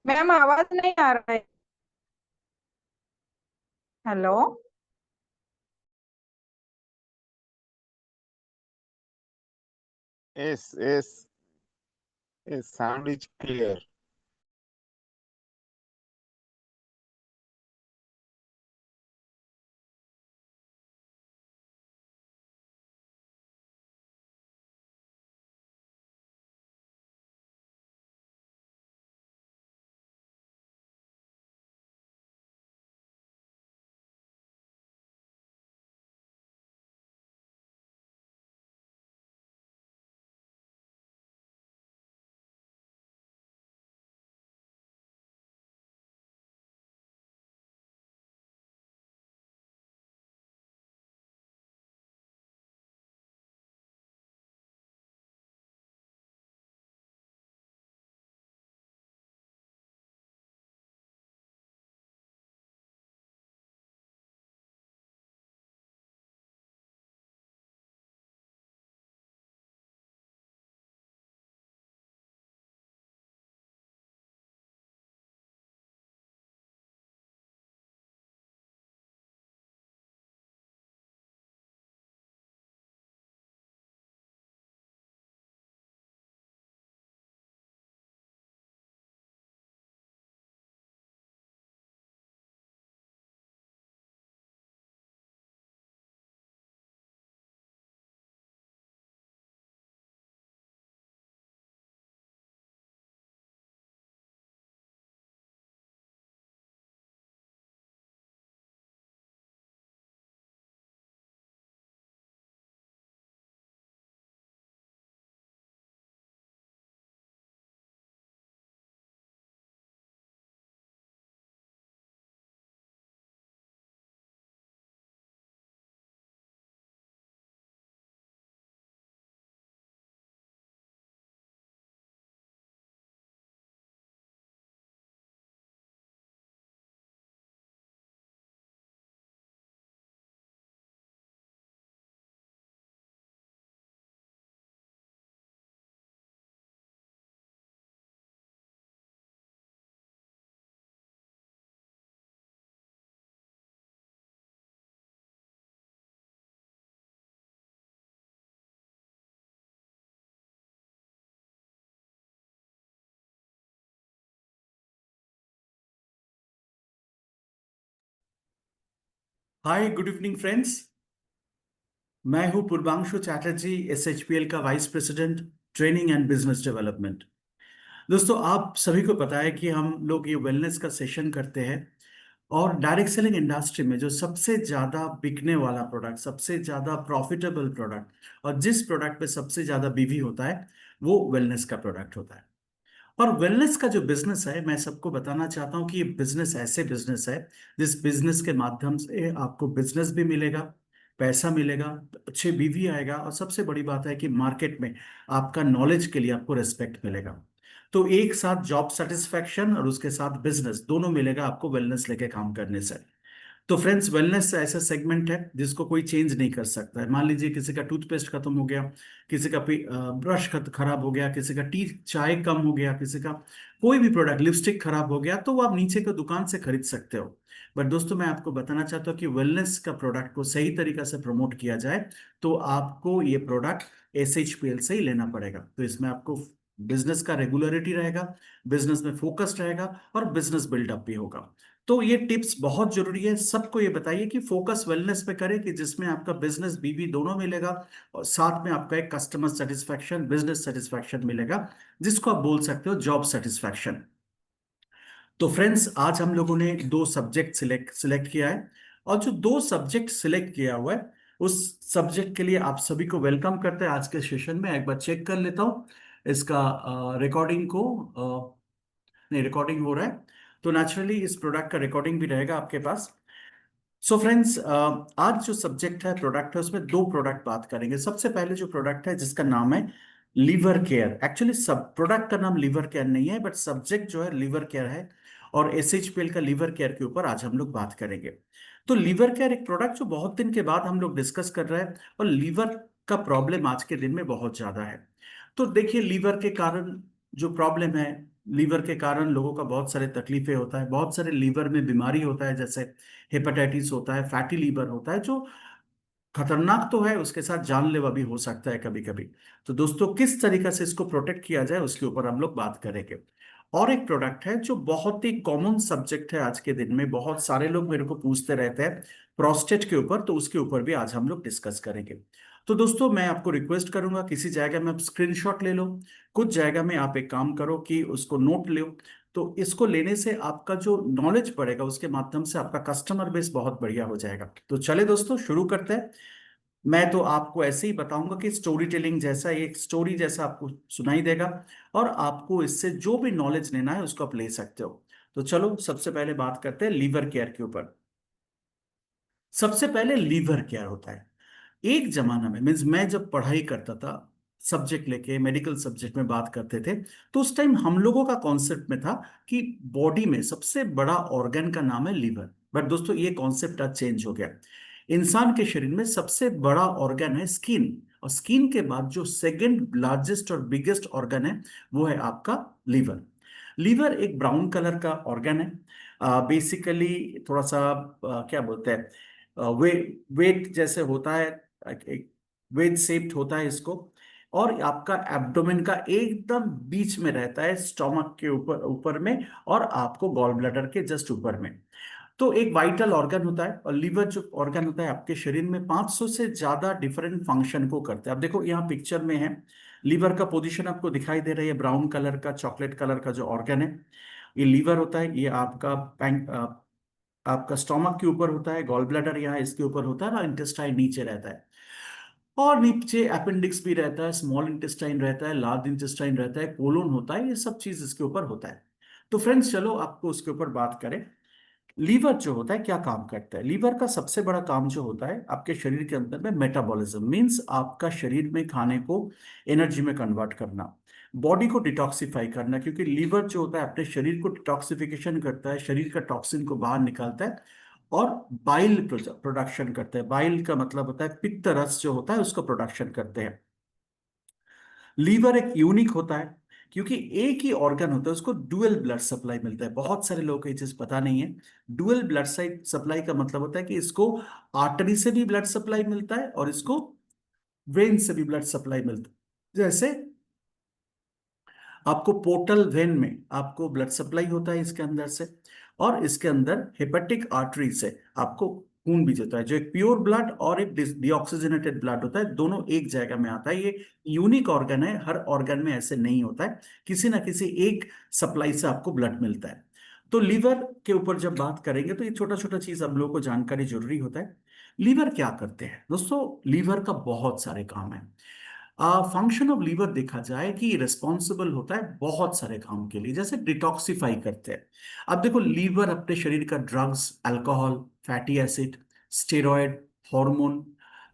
Ma'am आवाज नहीं आ रहा है। Hello. Yes, yes, yes, sound is clear. Hi good evening friends. मैं हूं पूर्वांशु चैटर्जी, एसएचपीएल का vice president training and business development. दोस्तों, आप सभी को पता है कि हम लोग ये वेलनेस का सेशन करते हैं और डायरेक्ट सेलिंग इंडस्ट्री में जो सबसे ज्यादा बिकने वाला प्रोडक्ट, सबसे ज्यादा प्रॉफिटेबल प्रोडक्ट और जिस प्रोडक्ट पे सबसे ज्यादा बीवी होता है वो वेलनेस का प्रोडक्ट होता है। और वेलनेस का जो बिजनेस है, मैं सबको बताना चाहता हूँ कि ये बिजनेस ऐसे बिजनेस है जिस बिजनेस के माध्यम से आपको बिजनेस भी मिलेगा, पैसा मिलेगा, अच्छे बीवी आएगा और सबसे बड़ी बात है कि मार्केट में आपका नॉलेज के लिए आपको रिस्पेक्ट मिलेगा। तो एक साथ जॉब सेटिस्फैक्शन और उसके साथ बिजनेस दोनों मिलेगा आपको वेलनेस लेके काम करने से। तो फ्रेंड्स, वेलनेस ऐसा सेगमेंट है जिसको कोई चेंज नहीं कर सकता है। मान लीजिए किसी का टूथपेस्ट खत्म हो गया, किसी का ब्रश खराब हो गया, किसी का टी चाय कम हो गया, किसी का कोई भी प्रोडक्ट लिपस्टिक खराब हो गया, तो वो आप नीचे की दुकान से खरीद सकते हो। बट दोस्तों, मैं आपको बताना चाहता हूँ कि वेलनेस का प्रोडक्ट को सही तरीका से प्रमोट किया जाए तो आपको ये प्रोडक्ट एसएचपीएल से ही लेना पड़ेगा। तो इसमें आपको बिजनेस का रेगुलरिटी रहेगा, बिजनेस में फोकस रहेगा और बिजनेस बिल्डअप भी होगा। तो ये टिप्स बहुत जरूरी है। सबको ये बताइए कि फोकस वेलनेस पे करें कि जिसमें आपका बिजनेस बीवी दोनों मिलेगा और साथ में आपका एक कस्टमर सेटिस्फैक्शन, बिजनेस सेटिस्फैक्शन मिलेगा, जिसको आप बोल सकते हो जॉब सेटिस्फैक्शन। तो फ्रेंड्स, आज हम लोगों ने दो सब्जेक्ट सिलेक्ट किया है और जो दो सब्जेक्ट सिलेक्ट किया हुआ है उस सब्जेक्ट के लिए आप सभी को वेलकम करते हैं आज के सेशन में। एक बार चेक कर लेता हूँ इसका रिकॉर्डिंग को। नहीं, रिकॉर्डिंग हो रहा है तो नेचुरली इस प्रोडक्ट का रिकॉर्डिंग भी रहेगा आपके पास। सो फ्रेंड्स, आज जो सब्जेक्ट है, प्रोडक्ट है, उसमें दो प्रोडक्ट बात करेंगे। सबसे पहले जो प्रोडक्ट है जिसका नाम है लीवर केयर। एक्चुअली सब प्रोडक्ट का नाम लीवर केयर नहीं है, बट सब्जेक्ट जो है लीवर केयर है और एसएचपीएल का लीवर केयर के ऊपर आज हम लोग बात करेंगे। तो लीवर केयर एक प्रोडक्ट जो बहुत दिन के बाद हम लोग डिस्कस कर रहे हैं और लीवर का प्रॉब्लम आज के दिन में बहुत ज्यादा है। तो देखिए, लीवर के कारण जो प्रॉब्लम है लीवर के कारण लोगों का बहुत सारे तकलीफें होता है, बहुत सारे लीवर में बीमारी होता है, जैसे हेपेटाइटिस होता है, फैटी लीवर होता है, जो खतरनाक तो है, उसके साथ जानलेवा भी हो सकता है कभी कभी। तो दोस्तों, किस तरीके से इसको प्रोटेक्ट किया जाए उसके ऊपर हम लोग बात करेंगे। और एक प्रोडक्ट है जो बहुत ही कॉमन सब्जेक्ट है आज के दिन में, बहुत सारे लोग मेरे को पूछते रहते हैं प्रोस्टेट के ऊपर, तो उसके ऊपर भी आज हम लोग डिस्कस करेंगे। तो दोस्तों, मैं आपको रिक्वेस्ट करूंगा, किसी जगह में आप स्क्रीनशॉट ले लो, कुछ जगह में आप एक काम करो कि उसको नोट लो। तो इसको लेने से आपका जो नॉलेज बढ़ेगा, उसके माध्यम से आपका कस्टमर बेस बहुत बढ़िया हो जाएगा। तो चले दोस्तों, शुरू करते हैं। मैं तो आपको ऐसे ही बताऊंगा कि स्टोरी टेलिंग जैसा, एक स्टोरी जैसा आपको सुनाई देगा, और आपको इससे जो भी नॉलेज लेना है उसको आप ले सकते हो। तो चलो, सबसे पहले बात करते हैं लीवर केयर के ऊपर। सबसे पहले लीवर केयर होता है, एक जमाना में, मीन्स मैं जब पढ़ाई करता था, सब्जेक्ट लेके मेडिकल सब्जेक्ट में बात करते थे, तो उस टाइम हम लोगों का कॉन्सेप्ट में था कि बॉडी में सबसे बड़ा ऑर्गन का नाम है लीवर। बट दोस्तों, ये कॉन्सेप्ट आज चेंज हो गया। इंसान के शरीर में सबसे बड़ा ऑर्गन है स्किन, और स्किन के बाद जो सेकंड लार्जेस्ट और बिगेस्ट ऑर्गन है वो है आपका लीवर। लीवर एक ब्राउन कलर का ऑर्गन है, बेसिकली थोड़ा सा क्या बोलते हैं, वेट जैसे होता है, एक वेज शेप्ड होता है इसको, और आपका एब्डोमेन का एकदम बीच में रहता है, स्टोमक के ऊपर ऊपर में, और आपको गॉल ब्लैडर के जस्ट ऊपर में। तो एक वाइटल ऑर्गन होता है, और लीवर जो ऑर्गन होता है आपके शरीर में 500 से ज्यादा डिफरेंट फंक्शन को करता है। अब देखो, यहाँ पिक्चर में है, लीवर का पोजीशन आपको दिखाई दे रही है, ब्राउन कलर का, चॉकलेट कलर का जो ऑर्गन है, ये लीवर होता है। ये आपका स्टोमक के ऊपर होता है, गॉल ब्लैडर यहाँ इसके ऊपर होता है, और इंटेस्टाइन नीचे रहता है, और नीचे अपेंडिक्स भी रहता है, स्मॉल इंटेस्टाइन रहता है, लार्ज इंटेस्टाइन रहता है, कोलोन होता है, ये सब चीज इसके ऊपर होता है। तो फ्रेंड्स, चलो आपको उसके ऊपर बात करें। लीवर जो होता है क्या काम करता है? लीवर का सबसे बड़ा काम जो होता है आपके शरीर के अंदर में मेटाबॉलिज्म, मींस आपका शरीर में खाने को एनर्जी में कन्वर्ट करना, बॉडी को डिटॉक्सिफाई करना, क्योंकि लीवर जो होता है अपने शरीर को डिटॉक्सिफिकेशन करता है, शरीर का टॉक्सिन को बाहर निकालता है, और बाइल प्रोडक्शन करता है। बाइल का मतलब होता है पित्त रस जो होता है उसको प्रोडक्शन करते हैं। लीवर एक यूनिक होता है, क्योंकि एक ही ऑर्गन होता है, उसको डुअल ब्लड सप्लाई मिलता है। बहुत सारे लोगों को ये चीज पता नहीं है। डुअल ब्लड सप्लाई का मतलब होता है कि इसको आर्टरी से भी ब्लड सप्लाई मिलता है, और इसको वेन से भी ब्लड सप्लाई मिलता है। जैसे आपको पोर्टल वेन में आपको ब्लड सप्लाई होता है इसके अंदर से, और इसके अंदर हेपेटिक आर्टरी से आपको खून भी जाता है, जो एक प्योर ब्लड और एक डीऑक्सीजनेटेड ब्लड होता है, दोनों एक जगह में आता है। ये यूनिक ऑर्गन है, हर ऑर्गन में ऐसे नहीं होता है, किसी ना किसी एक सप्लाई से आपको ब्लड मिलता है। तो लीवर के ऊपर जब बात करेंगे तो ये छोटा छोटा चीज हम लोगों को जानकारी जरूरी होता है। लीवर क्या करते हैं दोस्तों? लीवर का बहुत सारे काम है। फंक्शन ऑफ लीवर देखा जाए कि रिस्पॉन्सिबल होता है बहुत सारे काम के लिए, जैसे डिटॉक्सिफाई करते हैं। अब देखो, लीवर अपने शरीर का drugs, alcohol, fatty acid, steroid, hormone,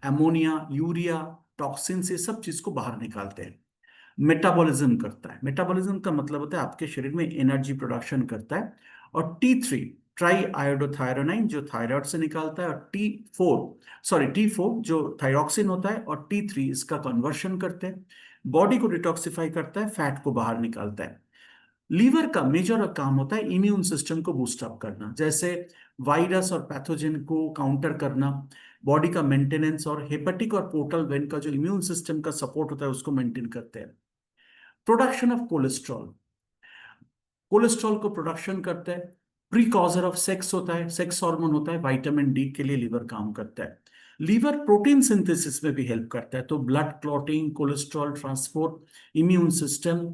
ammonia, urea, toxin, ये सब चीज को बाहर निकालते हैं। मेटाबॉलिज्म करता है, मेटाबॉलिज्म का मतलब होता है आपके शरीर में एनर्जी प्रोडक्शन करता है। और T3 ट्राई आयोडोथायरोनाइन जो थायराइड से निकालता है, और T4 जो थायरॉक्सिन होता है, और T3 इसका कन्वर्शन करते हैं, बॉडी को डिटॉक्सिफाई करता है, फैट को बाहर निकालता है। लीवर का मेजर काम होता है इम्यून सिस्टम को बूस्ट अप करना, जैसे वायरस और पैथोजन को काउंटर करना, बॉडी का मेंटेनेंस, और हेपेटिक और पोर्टल वेन का जो इम्यून सिस्टम का सपोर्ट होता है उसको मेंटेन करते हैं। प्रोडक्शन ऑफ कोलेस्ट्रॉल, कोलेस्ट्रॉल को प्रोडक्शन करता है। प्रीकॉजर ऑफ सेक्स होता है, सेक्स हार्मोन होता है, विटामिन डी के लिए लीवर काम करता है। लीवर प्रोटीन सिंथेसिस में भी हेल्प करता है, तो blood clotting, cholesterol transport, immune system,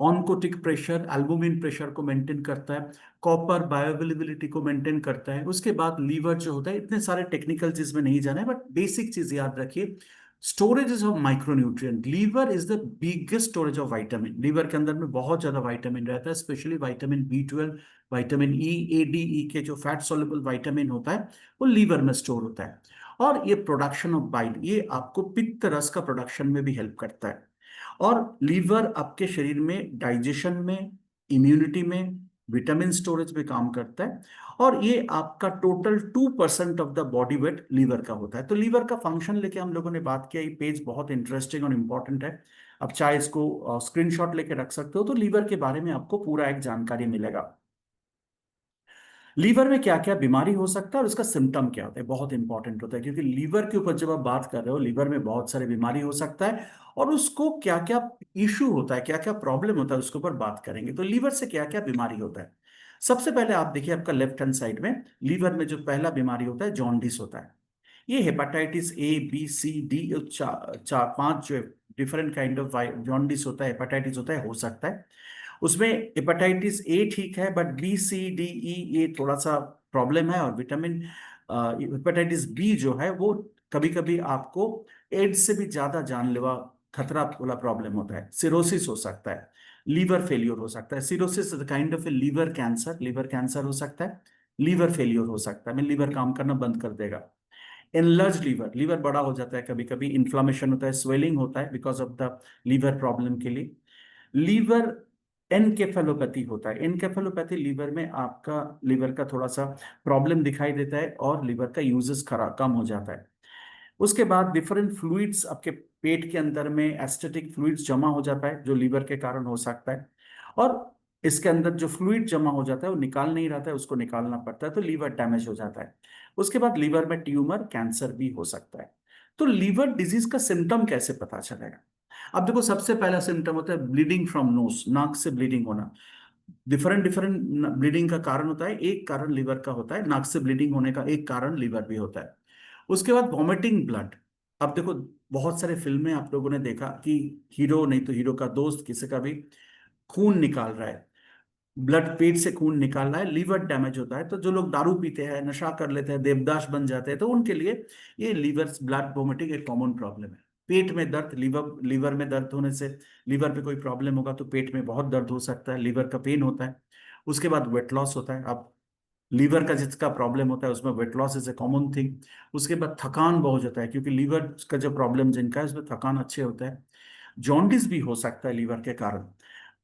oncotic pressure, albumin pressure को मेंटेन करता है, कॉपर बायोअवेलेबिलिटी को मेंटेन करता है। उसके बाद लीवर जो होता है, इतने सारे टेक्निकल चीज में नहीं जाना है, बट बेसिक चीज याद रखिए, storage of micronutrient. Liver is the biggest storage of vitamin. Liver के अंदर में बहुत ज्यादा विटामिन रहता है, specially vitamin B12, vitamin E, A, D, E के जो फैट सोल्युबल विटामिन होता है वो लीवर में स्टोर होता है। और ये प्रोडक्शन ऑफ बाइल, ये आपको पित्त रस का प्रोडक्शन में भी हेल्प करता है। और लीवर आपके शरीर में डाइजेशन में, इम्यूनिटी में, विटामिन स्टोरेज में काम करता है। और ये आपका total 2% of the body weight liver का होता है। तो लीवर का फंक्शन लेके हम लोगों ने बात किया, ये पेज बहुत इंटरेस्टिंग और इंपॉर्टेंट है। आप चाहे इसको स्क्रीनशॉट लेके रख सकते हो। तो लीवर के बारे में आपको पूरा एक जानकारी मिलेगा। लीवर में क्या क्या बीमारी हो सकता है और उसका सिम्टम क्या होता है, बहुत इंपॉर्टेंट होता है, क्योंकि लीवर के ऊपर जब आप बात कर रहे हो, लीवर में बहुत सारे बीमारी हो सकता है और उसको क्या क्या इश्यू होता है, क्या क्या प्रॉब्लम होता है, उसके ऊपर बात करेंगे। तो लीवर से क्या क्या बीमारी होता है, सबसे पहले आप देखिए आपका लेफ्ट हैंड साइड में लीवर में जो पहला बीमारी होता है जॉन्डिस होता है। ये hepatitis A B C D चार पांच जो डिफरेंट काइंड ऑफ जॉन्डिस होता है, हेपेटाइटिस होता है, हो सकता है। उसमें हेपेटाइटिस ए ठीक है, but B C D E ये थोड़ा सा प्रॉब्लम है। और विटामिन हेपेटाइटिस बी जो है वो कभी कभी आपको एड्स से भी ज्यादा जानलेवा खतरा वाला प्रॉब्लम होता है। सिरोसिस हो सकता है, लीवर फेलियर हो सकता है। Cirrhosis kind of a liver cancer, liver cancer हो सकता है, लीवर फेलियर हो सकता है, मैं लीवर काम करना बंद कर देगा। एनलर्ज लीवर, लीवर बड़ा हो जाता है, कभी कभी इन्फ्लामेशन होता है, स्वेलिंग होता है because of the liver problem के लिए। लीवर एनकेफेलोपैथी होता है, एनकेफेलोपैथी लीवर में आपका लीवर का थोड़ा सा प्रॉब्लम दिखाई देता है और लीवर का यूजेस खरा कम हो जाता है। उसके बाद डिफरेंट फ्लूइड्स आपके पेट के अंदर में एस्थेटिक फ्लूइड्स जमा हो जाता है जो लीवर के कारण हो सकता है। और इसके अंदर जो फ्लूइड जमा हो जाता है वो निकाल नहीं रहता है, उसको निकालना पड़ता है, तो लीवर डैमेज हो जाता है। उसके बाद लीवर में ट्यूमर कैंसर भी हो सकता है। तो लीवर डिजीज का सिम्टम कैसे पता चलेगा? अब देखो, सबसे पहला सिम्टम होता है ब्लीडिंग फ्रॉम नोज, नाक से ब्लीडिंग होना। डिफरेंट डिफरेंट ब्लीडिंग का कारण होता है, एक कारण लीवर का होता है, नाक से ब्लीडिंग होने का एक कारण लीवर भी होता है। उसके बाद वॉमिटिंग ब्लड। अब देखो, बहुत सारे फिल्में आप लोगों ने देखा कि हीरो नहीं तो हीरो का दोस्त किसी का भी खून निकाल रहा है, ब्लड पेट से खून निकाल रहा है, लीवर डैमेज होता है। तो जो लोग दारू पीते हैं, नशा कर लेते हैं, देवदास बन जाते हैं, तो उनके लिए ये लीवर ब्लड वोमिटिंग एक कॉमन प्रॉब्लम है। पेट में दर्द, लीवर में दर्द होने से, लीवर पे कोई प्रॉब्लम होगा तो पेट में बहुत दर्द हो सकता है, लीवर का पेन होता है। उसके बाद वेट लॉस होता है। अब लीवर का जिसका प्रॉब्लम होता है उसमें weight loss is a common thing. उसके बाद थकान बहुत होता है, क्योंकि लीवर का जो प्रॉब्लम जिनका है उसमें थकान अच्छे होता है। जॉन्डिस भी हो सकता है लीवर के कारण।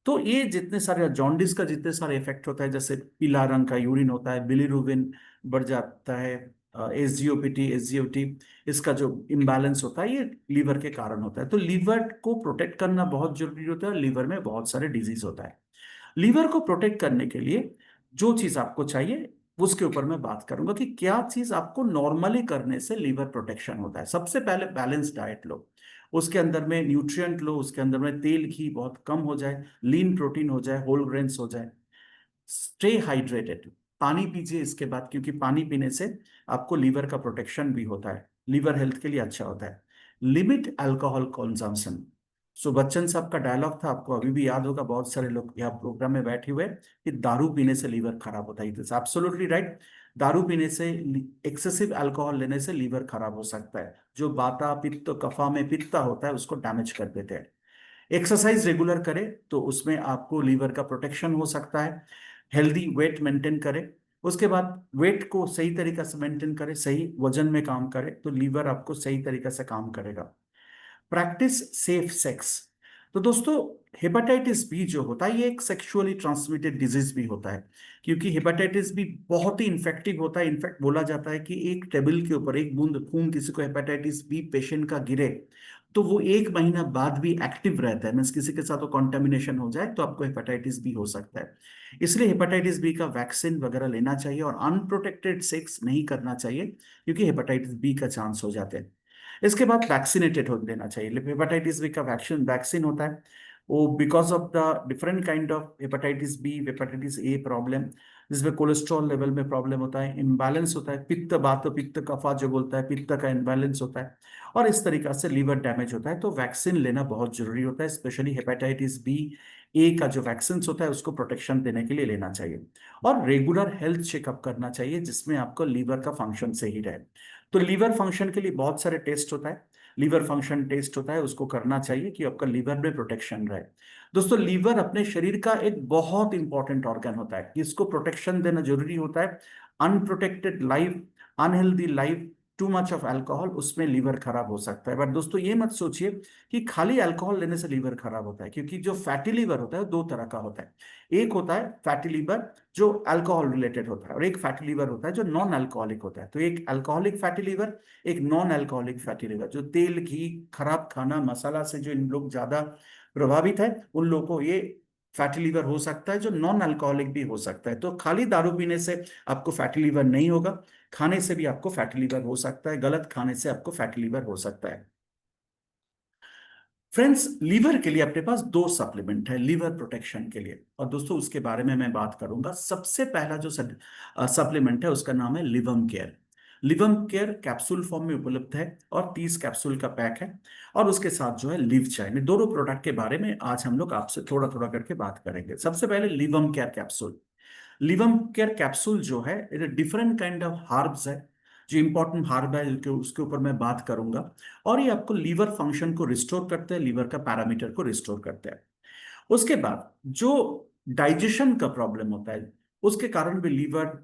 तो ये जितने सारे जॉन्डिस का जितने सारे इफेक्ट होता है, जैसे पीला रंग का यूरिन होता है, बिलीरुबिन बढ़ जाता है, एसजीओपीटी एसजीओटी, इसका जो इम्बैलेंस होता है ये लीवर के कारण होता है। तो लीवर को प्रोटेक्ट करना बहुत जरूरी होता है। लीवर में बहुत सारे डिजीज होता है। लीवर को प्रोटेक्ट करने के लिए जो चीज आपको चाहिए उसके ऊपर मैं बात करूंगा कि क्या चीज आपको नॉर्मली करने से लीवर प्रोटेक्शन होता है। सबसे पहले बैलेंस डाइट लो, उसके अंदर में न्यूट्रिएंट लो, उसके अंदर में तेल घी बहुत कम हो जाए, लीन प्रोटीन हो जाए, होल ग्रेन्स हो जाए। स्टे हाइड्रेटेड, पानी पीजिए इसके बाद, क्योंकि पानी पीने से आपको लीवर का प्रोटेक्शन भी होता है, लीवर हेल्थ के लिए अच्छा होता है। Limit alcohol consumption. So Bachchan साहब का डायलॉग था, आपको अभी भी याद होगा, बहुत सारे लोग यहाँ प्रोग्राम में बैठे हुए, कि दारू पीने से लीवर खराब होता है। It is absolutely right. दारू पीने से, एक्सेसिव अल्कोहल लेने से लीवर खराब हो सकता है। जो बाता पित्त कफा में पित्ता होता है उसको डैमेज कर देते हैं। एक्सरसाइज रेगुलर करें तो उसमें आपको लीवर का प्रोटेक्शन हो सकता है। हेल्दी वेट मेंटेन करें, उसके बाद वेट को सही तरीके से मेंटेन करें, सही वजन में काम करें तो लीवर आपको सही तरीके से काम करेगा। Practice safe sex. तो दोस्तों, हेपेटाइटिस बी जो होता है ये एक सेक्सुअली ट्रांसमिटेड डिजीज भी होता है, क्योंकि हेपेटाइटिस बी बहुत ही इन्फेक्टिव होता है। इनफैक्ट बोला जाता है कि एक टेबल के ऊपर एक बूंद खून किसी को हेपेटाइटिस बी पेशेंट का गिरे तो वो 1 महीना बाद भी एक्टिव रहता है। मीन्स किसी के साथ कॉन्टेमिनेशन हो जाए तो आपको हेपेटाइटिस बी हो सकता है। इसलिए हेपेटाइटिस बी का वैक्सीन वगैरह लेना चाहिए और अनप्रोटेक्टेड सेक्स नहीं करना चाहिए, क्योंकि हेपेटाइटिस बी का चांस हो जाते हैं। इसके बाद वैक्सीनेटेड हो लेना चाहिए। हेपेटाइटिस बी का वैक्सीन होता है वो because of the different kind of hepatitis B, hepatitis A problem, जिसमें कोलेस्ट्रॉल लेवल में प्रॉब्लम होता है, इम्बैलेंस होता है, पित्त बात पित्त कफा जो बोलता है, पित्त का इम्बैलेंस होता है, और इस तरीका से लीवर डैमेज होता है। तो वैक्सीन लेना बहुत जरूरी होता है, स्पेशली हेपेटाइटिस बी ए का जो वैक्सीन होता है उसको प्रोटेक्शन देने के लिए लेना चाहिए। और रेगुलर हेल्थ चेकअप करना चाहिए जिसमें आपको लीवर का फंक्शन सही रहे। तो लीवर फंक्शन के लिए बहुत सारे टेस्ट होता है, लीवर फंक्शन टेस्ट होता है, उसको करना चाहिए कि आपका लीवर में प्रोटेक्शन रहे। दोस्तों, लीवर अपने शरीर का एक बहुत इंपॉर्टेंट ऑर्गन होता है, इसको प्रोटेक्शन देना जरूरी होता है। Unprotected life, unhealthy life too much of alcohol, उसमें लीवर खराब हो सकता है। बट दोस्तों ये मत सोचिए कि खाली अल्कोहल लेने से लीवर खराब होता है, क्योंकि जो फैटी लीवर होता है वो दो तरह का होता है। एक होता है फैटी लीवर जो अल्कोहल रिलेटेड होता है, और एक फैटी लीवर होता है जो नॉन अल्कोहलिक होता है। तो एक अल्कोहलिक फैटी लीवर, एक नॉन अल्कोहलिक फैटी लीवर। जो तेल, घी, खराब खाना, मसाला से जो इन लोग ज्यादा प्रभावित है, उन लोगों को ये फैटी लीवर हो सकता है, जो नॉन अल्कोहलिक भी हो सकता है। तो खाली दारू पीने से आपको फैटी लीवर नहीं होगा, खाने से भी आपको फैटी लीवर हो सकता है, गलत खाने से आपको फैटी लीवर हो सकता है। फ्रेंड्स, लीवर के लिए अपने पास दो सप्लीमेंट है लीवर प्रोटेक्शन के लिए, और दोस्तों उसके बारे में मैं बात करूंगा। सबसे पहला जो सप्लीमेंट है उसका नाम है लिवम केयर। लिवम केयर कैप्सूल फॉर्म में उपलब्ध है और 30 कैप्सूल का पैक है, और उसके साथ जो है लिव चाइन। दोनों प्रोडक्ट के बारे में आज हम लोग आपसे थोड़ा थोड़ा करके बात करेंगे। सबसे पहले लिवम केयर कैप्सूल। लिवम केयर कैप्सूल जो है डिफरेंट काइंड ऑफ हार्ब्स है, जो इंपॉर्टेंट हार्ब है उसके ऊपर मैं बात करूंगा। और ये आपको लीवर फंक्शन को रिस्टोर करते हैं, लीवर का पैरामीटर को रिस्टोर करते हैं। उसके बाद जो डाइजेशन का प्रॉब्लम होता है, उसके कारण भी लीवर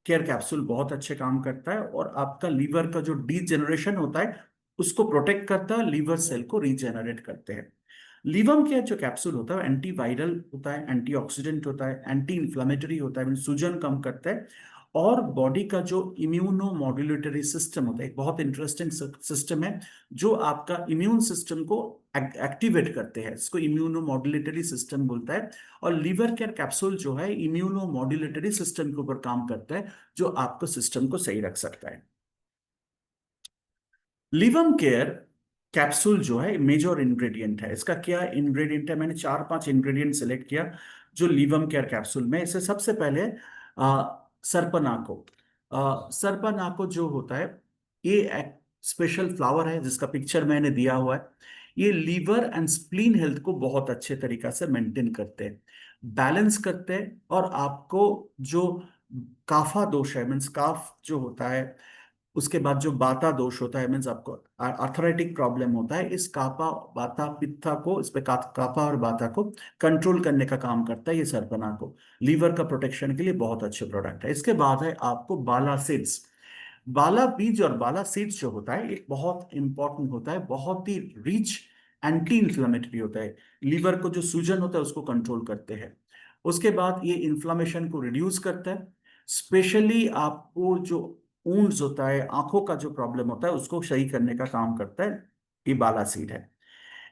केयर कैप्सूल बहुत अच्छे काम करता है, और आपका लीवर का जो डीजेनरेशन होता है उसको प्रोटेक्ट करता है, लीवर सेल को रीजेनरेट करते हैं। लीवम केयर जो कैप्सूल होता है एंटीवायरल होता है, एंटीऑक्सीडेंट होता है, एंटी इन्फ्लामेटरी होता है, सूजन कम करता है, और बॉडी का जो इम्यूनो मॉड्यूलेटरी सिस्टम होता है, एक बहुत इंटरेस्टिंग सिस्टम है जो आपका इम्यून सिस्टम को एक्टिवेट करते हैं, इसको इम्यूनो मॉड्यूलेटरी सिस्टम बोलता है। और लीवर केयर कैप्सूल जो है इम्यूनो मॉड्यूलेटरी सिस्टम के ऊपर काम करता है, जो आपको सिस्टम को सही रख सकता है। लिवम केयर कैप्सूल जो है मेजर इंग्रेडिएंट है, इसका क्या इंग्रेडिएंट है, मैंने 4-5 इंग्रेडिएंट सेलेक्ट किया जो लिवम केयर कैप्सूल में। इसे सबसे पहले सरपनाको। सरपनाको जो होता है, ये एक स्पेशल फ्लावर है जिसका पिक्चर मैंने दिया हुआ है। ये लीवर एंड स्प्लीन हेल्थ को बहुत अच्छे तरीका से मेंटेन करते हैं, बैलेंस करते हैं, और आपको जो काफा दोष है, मीन्स काफ जो होता है, उसके बाद जो बाता दोष होता है, मीन्स आपको आर्थराइटिक प्रॉब्लम होता है, इस कापा बाता पित्ता को, इस पे कापा और बाता को कंट्रोल करने का काम करता है ये सरपना को। लीवर का प्रोटेक्शन के लिए बहुत अच्छे प्रोडक्ट है। इसके बाद है आपको बाला सीड्स। बाला बीज और बाला सीड्स जो होता है एक बहुत इंपॉर्टेंट होता है, बहुत ही रिच एंटी इंफ्लेमेटरी होता है, लीवर को जो सूजन होता है उसको कंट्रोल करते हैं। उसके बाद ये इन्फ्लामेशन को रिड्यूस करता है, स्पेशली आपको जो ऊंड्स होता है, आंखों का जो प्रॉब्लम होता है उसको सही करने का काम करता है, ये बाला सीड है।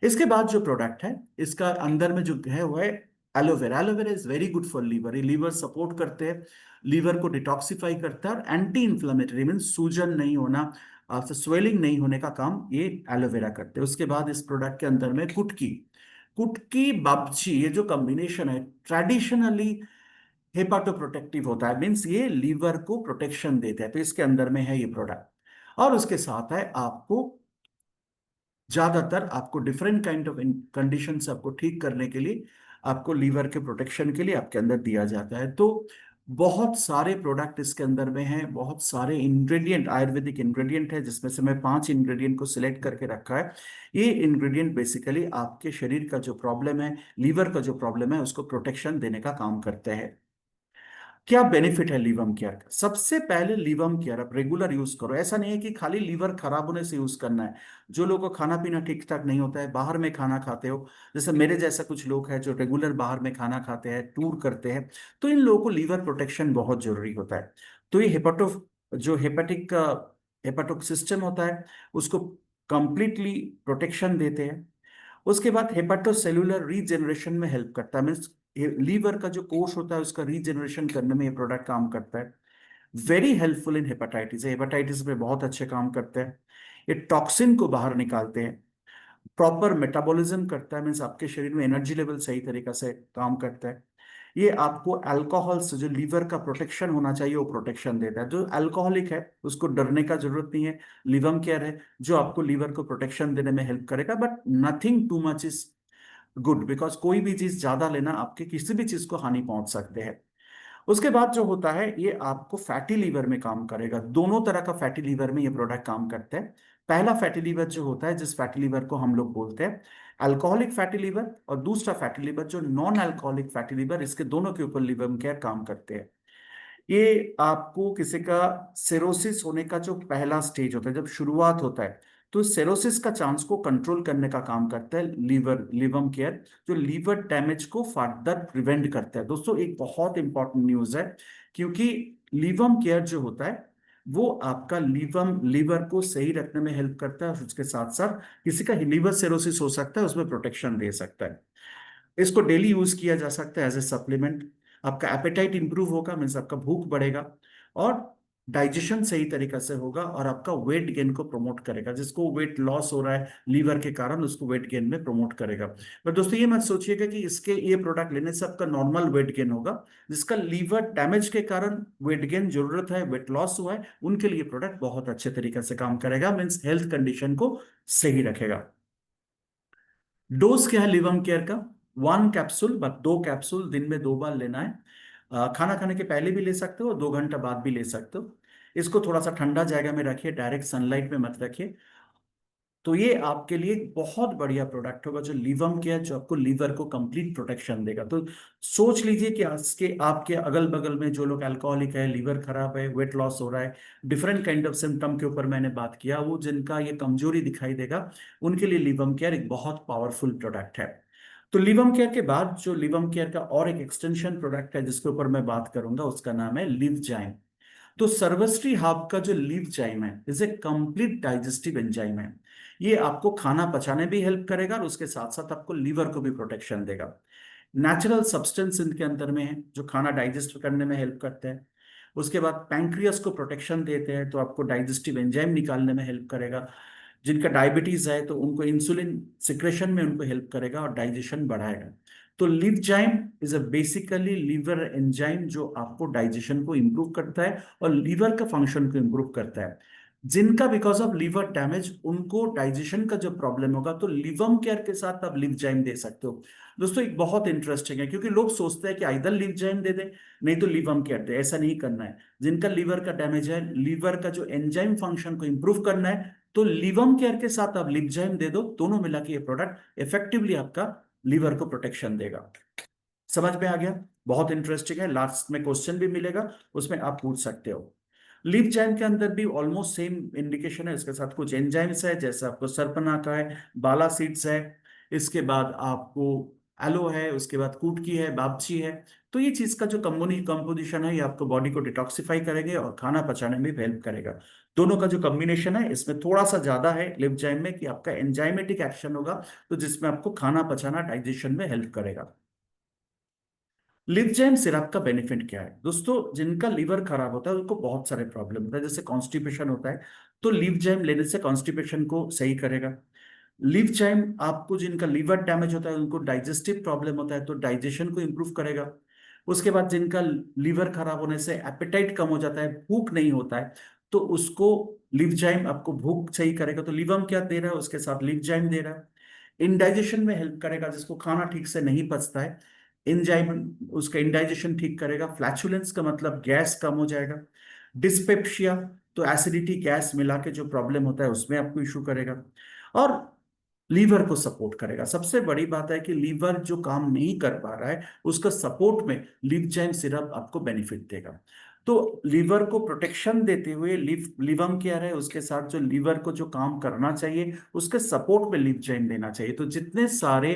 इसके बाद जो प्रोडक्ट है, इसका अंदर में जो है वो है aloe vera. Aloe vera is very good for liver, ये लीवर सपोर्ट करते हैं, लीवर को डिटॉक्सिफाई करता है, और एंटी इंफ्लेमेटरी मीन सूजन नहीं होना, स्वेलिंग नहीं होने का काम ये एलोवेरा करते हैं। उसके बाद इस प्रोडक्ट के अंदर में कुटकी, कुटकी बाबची, ये जो कॉम्बिनेशन है ट्रेडिशनली हेपाटोप्रोटेक्टिव होता है, मीन्स ये लीवर को प्रोटेक्शन देता है, तो इसके अंदर में है ये प्रोडक्ट। और उसके साथ है आपको ज्यादातर आपको डिफरेंट काइंड ऑफ कंडीशन से आपको ठीक करने के लिए, आपको लीवर के प्रोटेक्शन के लिए आपके अंदर दिया जाता है। तो बहुत सारे प्रोडक्ट इसके अंदर में हैं, बहुत सारे इंग्रेडिएंट, आयुर्वेदिक इंग्रेडिएंट है, जिसमें से मैं 5 इंग्रेडिएंट को सिलेक्ट करके रखा है। ये इंग्रेडिएंट बेसिकली आपके शरीर का जो प्रॉब्लम है, लीवर का जो प्रॉब्लम है, उसको प्रोटेक्शन देने का काम करते हैं। क्या बेनिफिट है लिवम केयर का? सबसे पहले लिवम केयर आप रेगुलर यूज करो। ऐसा नहीं है कि खाली लीवर खराब होने से यूज करना है। जो लोगों को खाना पीना ठीक ठाक नहीं होता है, बाहर में खाना खाते हो, जैसे मेरे जैसा कुछ लोग हैं जो रेगुलर बाहर में खाना खाते हैं, टूर करते हैं, तो इन लोगों को लीवर प्रोटेक्शन बहुत जरूरी होता है। तो ये जो हेपाटिक सिस्टम होता है उसको कंप्लीटली प्रोटेक्शन देते हैं। उसके बाद हेपाटोसेलुलर रीजनरेशन में हेल्प करता है, मीन्स लीवर का जो कोश होता है उसका रीजनरेशन करने में ये प्रोडक्ट काम करता है। Very helpful in hepatitis, hepatitis में बहुत अच्छे काम करते हैं। ये टॉक्सिन को बाहर निकालते हैं, प्रॉपर मेटाबॉलिज्म करता है, मीन्स आपके शरीर में एनर्जी लेवल सही तरीका से काम करता है। ये आपको अल्कोहल से जो लीवर का प्रोटेक्शन होना चाहिए वो प्रोटेक्शन देता है। जो अल्कोहलिक है उसको डरने का जरूरत नहीं है, लिवम केयर है जो आपको लीवर को प्रोटेक्शन देने में हेल्प करेगा। But nothing too much is good, because कोई भी चीज ज्यादा लेना आपके किसी भी चीज को हानि पहुंच सकते हैं। उसके बाद जो होता है ये आपको फैटी लीवर में काम करेगा, दोनों तरह का फैटी लीवर में ये प्रोडक्ट काम करते हैं। पहला फैटी लीवर जो होता है, जिस फैटी लीवर को हम लोग बोलते हैं अल्कोहलिक फैटी लीवर, और दूसरा फैटी लीवर जो नॉन अल्कोहलिक फैटी लीवर, इसके दोनों के ऊपर लिवर केयर काम करते हैं। ये आपको किसी का सेरोसिस होने का जो पहला स्टेज होता है, जब शुरुआत होता है, तो सेरोसिस का चांस को कंट्रोल करने का काम करता है लिवम केयर, जो लीवर डैमेज को फर्दर प्रिवेंट करता है। दोस्तों एक बहुत इंपॉर्टेंट न्यूज है, क्योंकि लिवम केयर जो होता है वो आपका लीवर को सही रखने में हेल्प करता है, और उसके साथ साथ किसी का लीवर सेरोसिस हो सकता है उसमें प्रोटेक्शन दे सकता है। इसको डेली यूज किया जा सकता है एज ए सप्लीमेंट। आपका एपेटाइट इंप्रूव होगा, मीन्स आपका भूख बढ़ेगा, और डाइजेशन सही तरीके से होगा, और आपका वेट गेन को प्रमोट करेगा। जिसको वेट लॉस हो रहा है लीवर के कारण, उसको वेट गेन में प्रमोट करेगा। पर दोस्तों ये मत सोचिएगा कि इसके ये प्रोडक्ट लेने से आपका नॉर्मल वेट गेन होगा। जिसका लीवर डैमेज के कारण वेट गेन जरूरत है, वेट लॉस हुआ है, उनके लिए प्रोडक्ट बहुत अच्छे तरीके से काम करेगा, मीन्स हेल्थ कंडीशन को सही रखेगा। डोज क्या है लिवम केयर का? 1 कैप्सूल, बस 2 कैप्सूल दिन में 2 बार लेना है। खाना खाने के पहले भी ले सकते हो, 2 घंटा बाद भी ले सकते हो। इसको थोड़ा सा ठंडा जगह में रखिए, डायरेक्ट सनलाइट में मत रखिए। तो ये आपके लिए एक बहुत बढ़िया प्रोडक्ट होगा, जो लिवम केयर, जो आपको लीवर को कंप्लीट प्रोटेक्शन देगा। तो सोच लीजिए कि आज के आपके अगल बगल में जो लोग अल्कोहलिक है, लीवर खराब है, वेट लॉस हो रहा है, डिफरेंट काइंड ऑफ सिम्टम के ऊपर मैंने बात किया, वो जिनका ये कमजोरी दिखाई देगा, उनके लिए लिवम केयर एक बहुत पावरफुल प्रोडक्ट है। तो लिवम केयर के बाद जो लिवम केयर का और एक एक्सटेंशन प्रोडक्ट है जिसके ऊपर मैं बात करूंगा, उसका नाम है लिवजाइम। तो सर्वश्री हब का जो लिवजाइम है is a complete digestive enzyme है। ये आपको खाना पचाने भी हेल्प करेगा, और उसके साथ साथ आपको लीवर को भी प्रोटेक्शन देगा। नेचुरल सब्सटेंस इनके अंदर में है जो खाना डाइजेस्ट करने में हेल्प करते हैं। उसके बाद पैंक्रियास को प्रोटेक्शन देते हैं, तो आपको डाइजेस्टिव एंजाइम निकालने में हेल्प करेगा। जिनका डायबिटीज है तो उनको इंसुलिन सिक्रेशन में उनको हेल्प करेगा और डाइजेशन बढ़ाएगा। तो Livzyme is a basically liver enzyme जो आपको डाइजेशन को इंप्रूव करता है और लीवर का फंक्शन को इंप्रूव करता है। जिनका बिकॉज ऑफ लीवर डैमेज उनको डाइजेशन का जो प्रॉब्लम होगा, तो लिवम केयर के साथ आप लिवजाइम दे सकते हो। दोस्तों एक बहुत इंटरेस्टिंग है, क्योंकि लोग सोचते हैं कि आइदर लिवजाइम दे दे, नहीं तो लिवम केयर दे। ऐसा नहीं करना है। जिनका लीवर का डैमेज है, लीवर का जो एंजाइम फंक्शन को इंप्रूव करना है, तो लिवम केयर के साथ आप लिवजाइम दे दो। दोनों मिला के ये प्रोडक्ट इफेक्टिवली आपका लीवर को प्रोटेक्शन देगा। समझ में आ गया? बहुत इंटरेस्टिंग है। लास्ट में क्वेश्चन भी मिलेगा, उसमें आप पूछ सकते हो। लिवजाइम के अंदर भी ऑलमोस्ट सेम इंडिकेशन है, इसके साथ कुछ एंजाइम्स है, जैसे आपको सरपना का है, बाला सीड्स है, इसके बाद आपको एलो है, उसके बाद कुटकी है, बापची है। तो ये चीज का जो कंपोजिशन है, ये आपको बॉडी को डिटॉक्सिफाई करेंगे और खाना पचाने में भी हेल्प करेगा। दोनों का जो कॉम्बिनेशन है, इसमें थोड़ा सा ज्यादा है लिवजाइम में कि आपका एंजाइमेटिक एक्शन होगा, तो जिसमें आपको खाना पचाना, डाइजेशन में हेल्प करेगा। लिवजाइम सिरप का बेनिफिट क्या है? दोस्तों जिनका लीवर खराब होता है उनको बहुत सारे प्रॉब्लम होता है, जैसे कॉन्स्टिपेशन होता है, तो लिवजाइम लेने से कॉन्स्टिपेशन को सही करेगा। लिवजाइम आपको जिनका लीवर डैमेज होता है, उनको डाइजेस्टिव प्रॉब्लम होता है, तो डाइजेशन को इंप्रूव करेगा। उसके बाद जिनका लीवर खराब होने से एपेटाइट कम हो जाता है, भूख नहीं होता है, तो उसको लिवजाइम आपको भूख सही करेगा। तो लिवम क्या दे रहा है, उसके साथ लिवजाइम दे रहा है। इंडाइजेशन में हेल्प करेगा, जिसको खाना ठीक से नहीं पचता है, एंजाइम उसका इंडाइजेशन ठीक करेगा। फ्लैचुलेंस का मतलब गैस कम हो जाएगा। डिस्पेप्सिया, तो एसिडिटी गैस मिला के जो प्रॉब्लम होता है उसमें आपको इशू करेगा। और लीवर को सपोर्ट करेगा। सबसे बड़ी बात है कि लीवर जो काम नहीं कर पा रहा है, उसका सपोर्ट में लिवजाइम सिरप आपको बेनिफिट देगा। तो लीवर को प्रोटेक्शन देते हुए लिवम केयर है, उसके साथ जो लीवर को जो काम करना चाहिए उसके सपोर्ट में लिवजाइम देना चाहिए। तो जितने सारे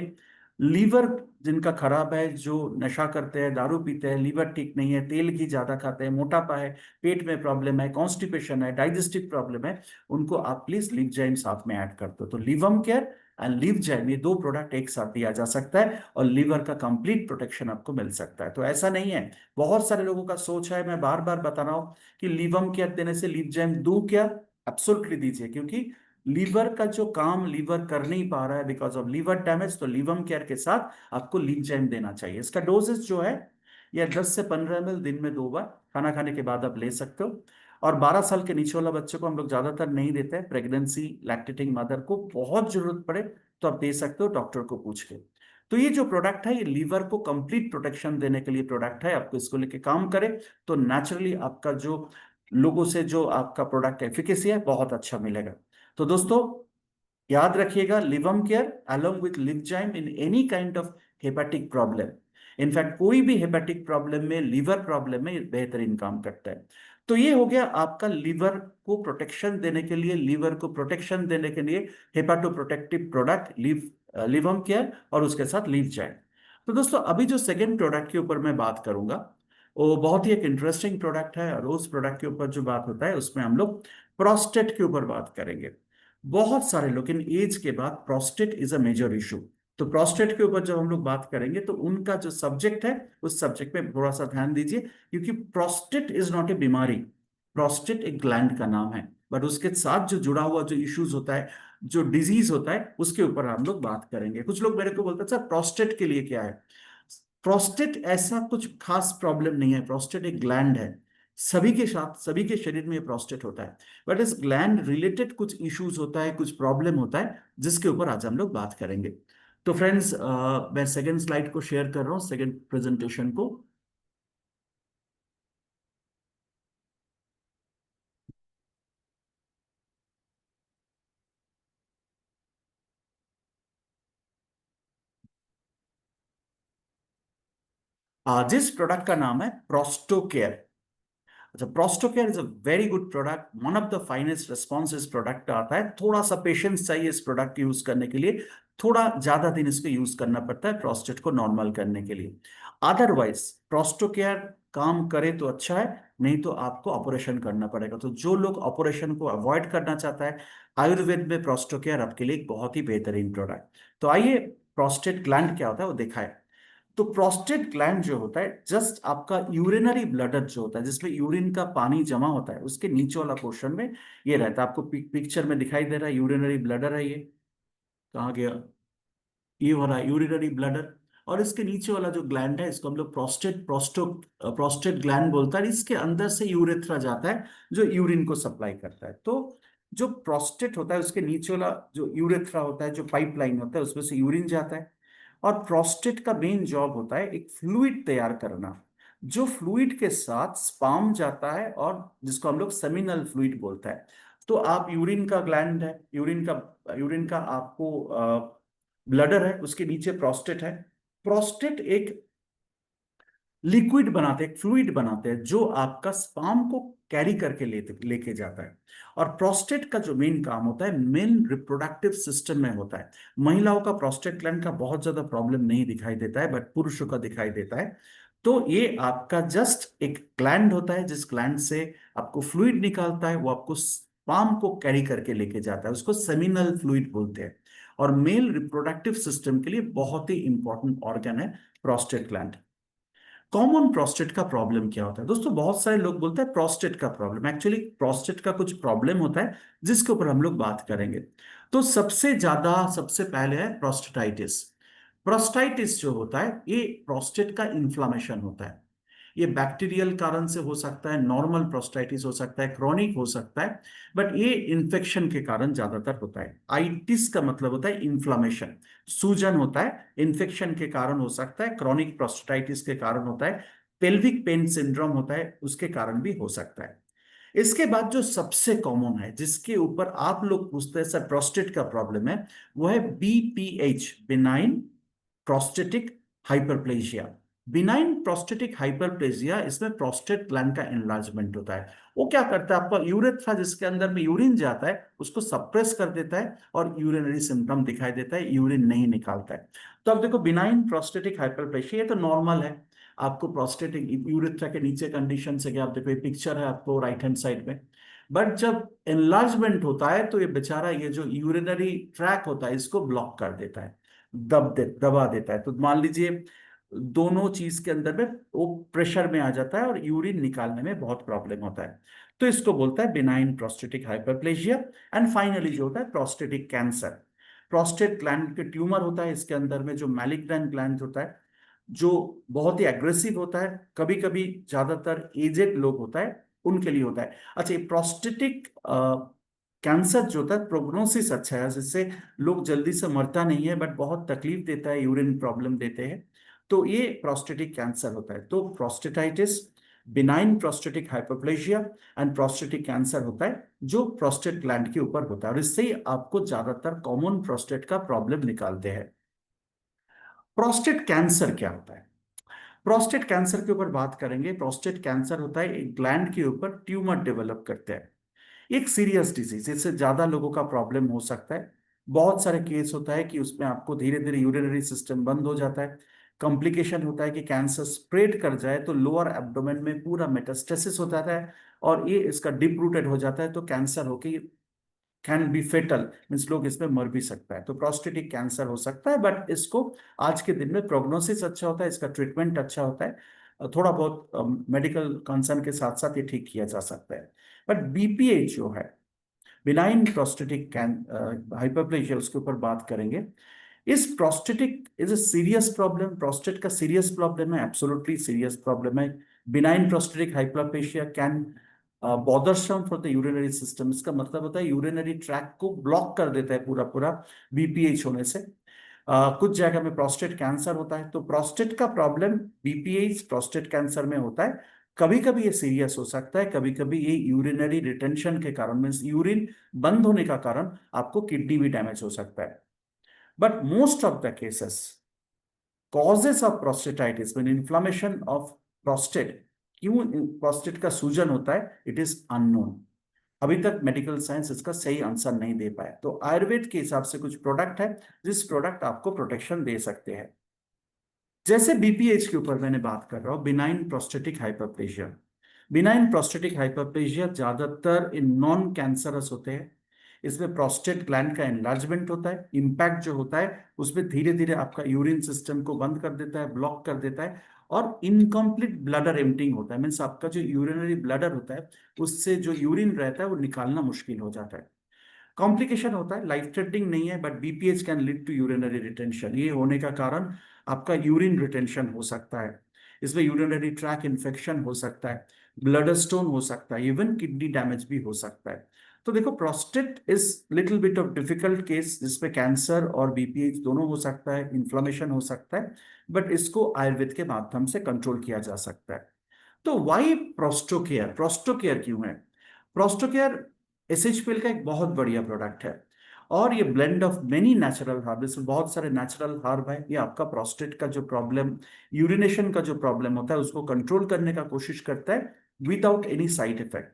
लीवर जिनका खराब है, जो नशा करते हैं, दारू पीते हैं, लीवर ठीक नहीं है, तेल घी ज्यादा खाते हैं, मोटापा है, पेट में प्रॉब्लम है, कॉन्स्टिपेशन है, डाइजेस्टिव प्रॉब्लम है, उनको आप प्लीज लिवजाइम साथ में ऐड कर दो। तो लिवम केयर एंड लिवजाइम, ये 2 प्रोडक्ट एक साथ दिया जा सकता है और लीवर का कंप्लीट प्रोटेक्शन आपको मिल सकता है। तो ऐसा नहीं है, बहुत सारे लोगों का सोच है, मैं बार बार बता रहा हूं कि लिवम केयर देने से लिवजाइम दूं क्या? एब्सोल्युटली दीजिए, क्योंकि लीवर का जो काम लीवर कर नहीं पा रहा है बिकॉज ऑफ लीवर डैमेज, तो लिवम केयर के साथ आपको लिवजाइम देना चाहिए। इसका डोजेस जो है यह 10 से 15 ml दिन में 2 बार खाना खाने के बाद आप ले सकते हो। और 12 साल के नीचे वाला बच्चे को हम लोग ज्यादातर नहीं देते हैं, प्रेगनेंसी लैक्टेटिंग मदर को बहुत जरूरत पड़े तो आप दे सकते हो डॉक्टर को पूछ के। तो ये जो प्रोडक्ट है, ये लीवर को कंप्लीट प्रोटेक्शन देने के लिए प्रोडक्ट है। आपको इसको लेके काम करे तो नेचुरली आपका जो लोगों से जो आपका प्रोडक्ट एफिकेसी है बहुत अच्छा मिलेगा। तो दोस्तों याद रखिएगा, Livam care along with Livzyme in any kind of hepatic problem, in fact कोई भी हेपेटिक प्रॉब्लम में, लीवर प्रॉब्लम में बेहतरीन काम करता है। तो ये हो गया आपका लीवर को प्रोटेक्शन देने के लिए, लीवर को प्रोटेक्शन देने के लिए हेपाटोप्रोटेक्टिव प्रोडक्ट लिवम केयर और उसके साथ लीव जैक। तो दोस्तों अभी जो सेकेंड प्रोडक्ट के ऊपर मैं बात करूंगा वो बहुत ही एक इंटरेस्टिंग प्रोडक्ट है, और उस प्रोडक्ट के ऊपर जो बात होता है उसमें हम लोग प्रोस्टेट के ऊपर बात करेंगे। बहुत सारे लोग इन एज के बाद prostate is a major issue. तो प्रोस्टेट के ऊपर जब हम लोग बात करेंगे तो उनका जो सब्जेक्ट है उस सब्जेक्ट में थोड़ा सा ध्यान दीजिए, क्योंकि प्रोस्टेट इज नॉट ए बीमारी, प्रोस्टेट एक ग्लैंड का नाम है, बट उसके साथ जो जुड़ा हुआ जो इश्यूज होता है, जो डिजीज होता है, उसके ऊपर हम लोग बात करेंगे। कुछ लोग मेरे को बोलते हैं सर प्रोस्टेट के लिए क्या है। प्रोस्टेट ऐसा कुछ खास प्रॉब्लम नहीं है, प्रोस्टेट एक ग्लैंड है, सभी के साथ सभी के शरीर में प्रोस्टेट होता है, बट इस ग्लैंड रिलेटेड कुछ इश्यूज होता है, कुछ प्रॉब्लम होता है, जिसके ऊपर आज हम लोग बात करेंगे। तो फ्रेंड्स मैं सेकंड स्लाइड को शेयर कर रहा हूं, सेकंड प्रेजेंटेशन को। जिस प्रोडक्ट का नाम है प्रोस्टोकेयर। अच्छा, Prostocare is a very good product, one of the finest response इस प्रोडक्ट का आता है। थोड़ा सा पेशेंस चाहिए इस प्रोडक्ट यूज करने के लिए, थोड़ा ज्यादा दिन इसको यूज करना पड़ता है प्रोस्टेट को नॉर्मल करने के लिए। अदरवाइज प्रोस्टोकेयर काम करे तो अच्छा है, नहीं तो आपको ऑपरेशन करना पड़ेगा। तो जो लोग ऑपरेशन को अवॉइड करना चाहता है, आयुर्वेद में प्रोस्टोकेयर आपके लिए एक बहुत ही बेहतरीन प्रोडक्ट। तो आइए प्रोस्टेट ग्लैंड क्या होता है वो देखा है। तो प्रोस्टेट ग्लैंड जो होता है जस्ट आपका यूरिनरी ब्लडर जो होता है, जिसमें यूरिन का पानी जमा होता है, उसके नीचे वाला पोर्शन में ये रहता है। आपको पिक्चर में दिखाई दे रहा है यूरिनरी ब्लडर है, ये कहाँ गया, ये वाला यूरिनरी ब्लडर। और इसके नीचे वाला जो ग्लैंड है इसको हम लोग प्रोस्टेट ग्लैंड बोलता है। इसके अंदर से यूरेथ्रा जाता है जो यूरिन को सप्लाई करता है। तो जो प्रोस्टेट होता है उसके नीचे वाला जो यूरेथ्रा होता है, जो पाइपलाइन होता है, उसमें से यूरिन जाता है। और प्रोस्टेट का मेन जॉब होता है एक फ्लूइड तैयार करना, जो फ्लूइड के साथ स्पार्म जाता है और जिसको हम लोग सेमिनल फ्लूइड बोलता है। तो आप यूरिन का ग्लैंड है, यूरिन का आपको ब्लडर है, उसके नीचे प्रोस्टेट है। प्रोस्टेट एक लिक्विड बनाते हैं, एक फ्लूइड बनाते हैं जो आपका स्पर्म को कैरी करके लेके जाता है। और प्रोस्टेट का जो मेन काम होता है मेन रिप्रोडक्टिव सिस्टम में होता है। महिलाओं का प्रोस्टेट ग्लैंड का बहुत ज्यादा प्रॉब्लम नहीं दिखाई देता है, बट पुरुषों का दिखाई देता है। तो ये आपका जस्ट एक ग्लैंड होता है, जिस ग्लैंड से आपको फ्लूइड निकालता है, वो आपको स्पर्म को कैरी करके लेके जाता है, उसको सेमिनल फ्लूइड बोलते हैं। और मेल रिप्रोडक्टिव सिस्टम के लिए बहुत ही इंपॉर्टेंट ऑर्गन है प्रोस्टेट ग्लैंड। कॉमन प्रोस्टेट का प्रॉब्लम क्या होता है दोस्तों, बहुत सारे लोग बोलते हैं प्रोस्टेट का प्रॉब्लम, एक्चुअली प्रोस्टेट का कुछ प्रॉब्लम होता है जिसके ऊपर हम लोग बात करेंगे। तो सबसे पहले है प्रोस्टेटाइटिस। प्रोस्टाइटिस जो होता है ये प्रोस्टेट का इन्फ्लामेशन होता है। ये बैक्टीरियल कारण से हो सकता है, नॉर्मल प्रोस्टाइटिस हो सकता है, क्रॉनिक हो सकता है, बट ये इन्फेक्शन के कारण ज्यादातर होता है। आइटिस का मतलब होता है इन्फ्लामेशन, सूजन होता है, इन्फेक्शन के कारण हो सकता है, क्रॉनिक प्रोस्टाइटिस के कारण होता है, पेल्विक पेन सिंड्रोम होता है उसके कारण भी हो सकता है। इसके बाद जो सबसे कॉमन है जिसके ऊपर आप लोग पूछते हैं सर प्रोस्टेट का प्रॉब्लम है, वो है BPH, benign prostatic hyperplasia. Benign prostatic hyperplasia, इसमें प्रोस्टेट ग्लैंड का एनलार्जमेंट होता है। वो क्या करता है, आपका यूरेथ्रा जिसके अंदर में यूरिन जाता है उसको सप्रेस कर देता है और यूरिनरी सिम्टम दिखाई देता है, यूरिन नहीं निकालता है। तो अब देखो बिनाइन प्रोस्टेटिक हाइपरप्लेजिया ये तो नॉर्मल है, आपको प्रोस्टेटिक यूरेथ्रा के नीचे कंडीशन से क्या, आप देखो ये पिक्चर है आपको राइट हैंड साइड में। बट जब एनलार्जमेंट होता है तो ये बेचारा ये जो यूरिनरी ट्रैक होता है इसको ब्लॉक कर देता है, दबा देता है। तो मान लीजिए दोनों चीज के अंदर में वो प्रेशर में आ जाता है और यूरिन निकालने में बहुत प्रॉब्लम होता है। तो इसको बोलता है benign prostatic hyperplasia. And finally जो होता है प्रोस्टेटिक कैंसर, प्रोस्टेट ग्लैंड के ट्यूमर होता है इसके अंदर में, जो मैलिग्नेंट ग्लैंड होता है जो बहुत ही एग्रेसिव होता है, कभी कभी ज्यादातर एजेड लोग होता है उनके लिए होता है। अच्छा, ये प्रोस्टेटिक कैंसर जो होता है प्रोग्नोसिस अच्छा है, जिससे लोग जल्दी से मरता नहीं है, बट बहुत तकलीफ देता है, यूरिन प्रॉब्लम देते हैं। तो ये प्रोस्टेटिक कैंसर होता है। तो prostatitis, benign prostatic hyperplasia and prostatic cancer होता है जो प्रोस्टेट ग्लैंड के ऊपर होता है, और इससे ही आपको ज्यादातर कॉमन प्रोस्टेट का प्रॉब्लम निकालते हैं। प्रोस्टेट कैंसर क्या होता है? प्रोस्टेट कैंसर के ऊपर बात करेंगे। प्रोस्टेट कैंसर होता है एक ग्लैंड के ऊपर ट्यूमर डेवलप करते हैं, एक सीरियस डिजीज, इससे ज्यादा लोगों का प्रॉब्लम हो सकता है। बहुत सारे केस होता है कि उसमें आपको धीरे धीरे यूरिनरी सिस्टम बंद हो जाता है। कॉम्प्लिकेशन होता है कि कैंसर स्प्रेड कर जाए तो लोअर एब्डोमेन में पूरा मेटास्टेसिस हो जाता है और ये इसका डिप रूटेड हो जाता है, तो कैंसर होके कैन बी फेटल, मीन्स लोग इसमें मर भी सकता है। तो प्रोस्टेटिक कैंसर हो सकता है, बट इसको आज के दिन में प्रोग्नोसिस अच्छा होता है, इसका ट्रीटमेंट अच्छा होता है, थोड़ा बहुत मेडिकल कंसर्न के साथ साथ ये ठीक किया जा सकता है। बट बीपीएच जो है, बिनाइन प्रोस्टेटिक हाइपरप्लेजिया, उसके ऊपर बात करेंगे। इस prostatic is a serious problem, prostate का सीरियस प्रॉब्लम है, एब्सोल्युटली सीरियस प्रॉब्लम है। Benign prostatic hyperplasia can bothersome for the urinary system, इसका मतलब होता है यूरिनरी ट्रैक को ब्लॉक कर देता है पूरा पूरा बीपीएच होने से। कुछ जगह में प्रोस्टेट कैंसर होता है, तो प्रोस्टेट का प्रॉब्लम बीपीएच प्रोस्टेट कैंसर में होता है। कभी कभी ये सीरियस हो सकता है, कभी कभी ये यूरिनरी रिटेंशन के कारण, मीन्स यूरिन बंद होने का कारण आपको किडनी भी डैमेज हो सकता है। But most of the cases causes of prostatitis mean inflammation of prostate, क्यों प्रोस्टेट का सूजन होता है, इट इज अननोन। अभी तक मेडिकल साइंस इसका सही आंसर नहीं दे पाया। तो आयुर्वेद के हिसाब से कुछ प्रोडक्ट है जिस प्रोडक्ट आपको प्रोटेक्शन दे सकते हैं। जैसे बीपीएच के ऊपर मैंने बात कर रहा हूं, benign prostatic hyperplasia. Benign prostatic hyperplasia ज्यादातर इन नॉन कैंसरस होते हैं। इसमें प्रोस्टेट ग्लैंड का एनलार्जमेंट होता है, इंपैक्ट जो होता है उसमें धीरे धीरे आपका यूरिन सिस्टम को बंद कर देता है, ब्लॉक कर देता है, और इनकम्प्लीट ब्लडर एम्प्टिंग होता है, मीन्स आपका जो यूरिनरी ब्लडर होता है उससे जो यूरिन रहता है वो निकालना मुश्किल हो जाता है। कॉम्प्लिकेशन होता है, लाइफ थ्रेटनिंग नहीं है, but BPH can lead to urinary retention. ये होने का कारण आपका यूरिन रिटेंशन हो सकता है, इसमें यूरिनरी ट्रैक इन्फेक्शन हो सकता है, ब्लड स्टोन हो सकता है, इवन किडनी डैमेज भी हो सकता है। तो देखो, prostate is little bit of difficult case जिसपे कैंसर और बीपीएच दोनों हो सकता है, इन्फ्लामेशन हो सकता है, बट इसको आयुर्वेद के माध्यम से कंट्रोल किया जा सकता है। तो वाई प्रोस्टोकेयर, प्रोस्टोकेयर क्यों है? प्रोस्टोकेयर एसएचपीएल का एक बहुत बढ़िया प्रोडक्ट है, और ये blend of many natural herb, इसमें बहुत सारे नेचुरल हर्ब है। ये आपका प्रोस्टेट का जो प्रॉब्लम, यूरिनेशन का जो प्रॉब्लम होता है उसको कंट्रोल करने का कोशिश करता है विदाउट एनी साइड इफेक्ट।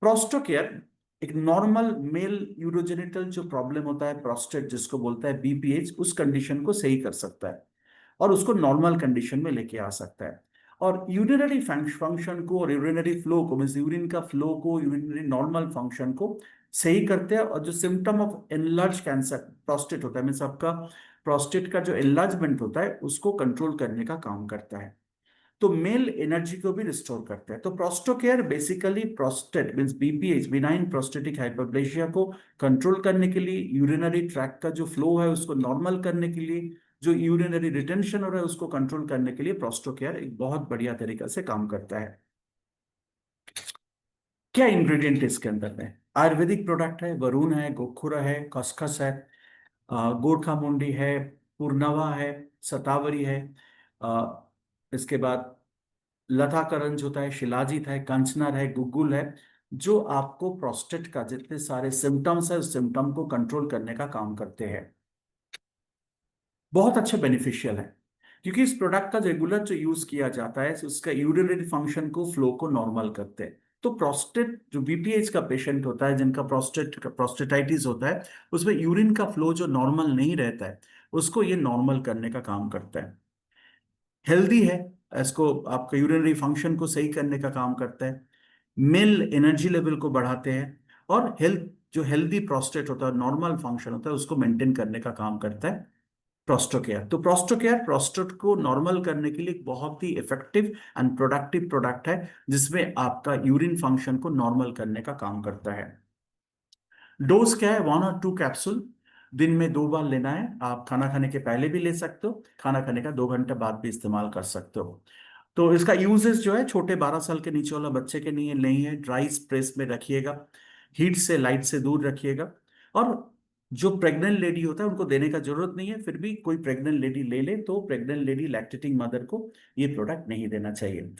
प्रोस्टोकेयर एक नॉर्मल मेल यूरोजेनिटल जो प्रॉब्लम होता है, प्रोस्टेट जिसको बोलता है बीपीएच, उस कंडीशन को सही कर सकता है और उसको नॉर्मल कंडीशन में लेके आ सकता है। और यूरिनरी फंक्शन को और यूरिनरी फ्लो को, मींस यूरिन का फ्लो को, यूरिनरी नॉर्मल फंक्शन को सही करते हैं। और जो symptom of enlarge cancer prostate होता है, मींस आपका प्रोस्टेट का जो एनलार्जमेंट होता है उसको कंट्रोल करने का काम करता है। तो मेल एनर्जी को भी रिस्टोर करता है। तो Prostocare basically prostate means BPH, benign prostatic hyperplasia को कंट्रोल करने के लिए, यूरिनरी ट्रैक का जो फ्लो है उसको नॉर्मल करने के लिए, जो यूरिनरी रिटेंशन हो रहा है उसको कंट्रोल करने के लिए प्रोस्टोकेयर एक बहुत बढ़िया तरीका से काम करता है। क्या इंग्रेडिएंट इसके अंदर है? आयुर्वेदिक प्रोडक्ट है, वरुण है, गोखुरा है, खसखस है, गोरखा मुंडी है, पुरनवा है, सतावरी है, इसके बाद लता करंज होता है, शिलाजीत है, कंचनर है, गुग्गुल है, जो आपको प्रोस्टेट का जितने सारे सिम्टम्स है उस सिम्टम को कंट्रोल करने का काम करते हैं। बहुत अच्छे बेनिफिशियल है, क्योंकि इस प्रोडक्ट का रेगुलर जो यूज किया जाता है उसका यूरिनरी फंक्शन को, फ्लो को नॉर्मल करते हैं। तो प्रोस्टेट जो बीपीएच का पेशेंट होता है, जिनका प्रोस्टेटाइटिस होता है, उसमें यूरिन का फ्लो जो नॉर्मल नहीं रहता है उसको ये नॉर्मल करने का काम करता है। हेल्दी है, इसको आपका यूरिनरी फंक्शन को सही करने का काम करता है, मेल एनर्जी लेवल को बढ़ाते हैं, और हेल्थ जो हेल्दी प्रोस्टेट होता है, नॉर्मल फंक्शन होता है, उसको मेंटेन करने का काम करता है प्रोस्टोकेयर। तो प्रोस्टोकेयर प्रोस्टेट को नॉर्मल करने के लिए एक बहुत ही इफेक्टिव एंड प्रोडक्टिव प्रोडक्ट है, जिसमें आपका यूरिन फंक्शन को नॉर्मल करने का काम करता है। डोज क्या है? 1 और 2 कैप्सूल दिन में 2 बार लेना है। आप खाना खाने के पहले भी ले सकते हो, खाना खाने का 2 घंटे बाद भी इस्तेमाल कर सकते हो। तो इसका यूजेस जो है, छोटे 12 साल के नीचे वाला बच्चे के लिए नहीं है। ड्राई स्प्रेस में रखिएगा, हीट से, लाइट से दूर रखिएगा, और जो प्रेग्नेंट लेडी होता है उनको देने का जरूरत नहीं है। फिर भी कोई प्रेग्नेंट लेडी ले ले तो प्रेग्नेंट लेडी, लैक्टेटिंग मदर को ये प्रोडक्ट नहीं देना चाहिए।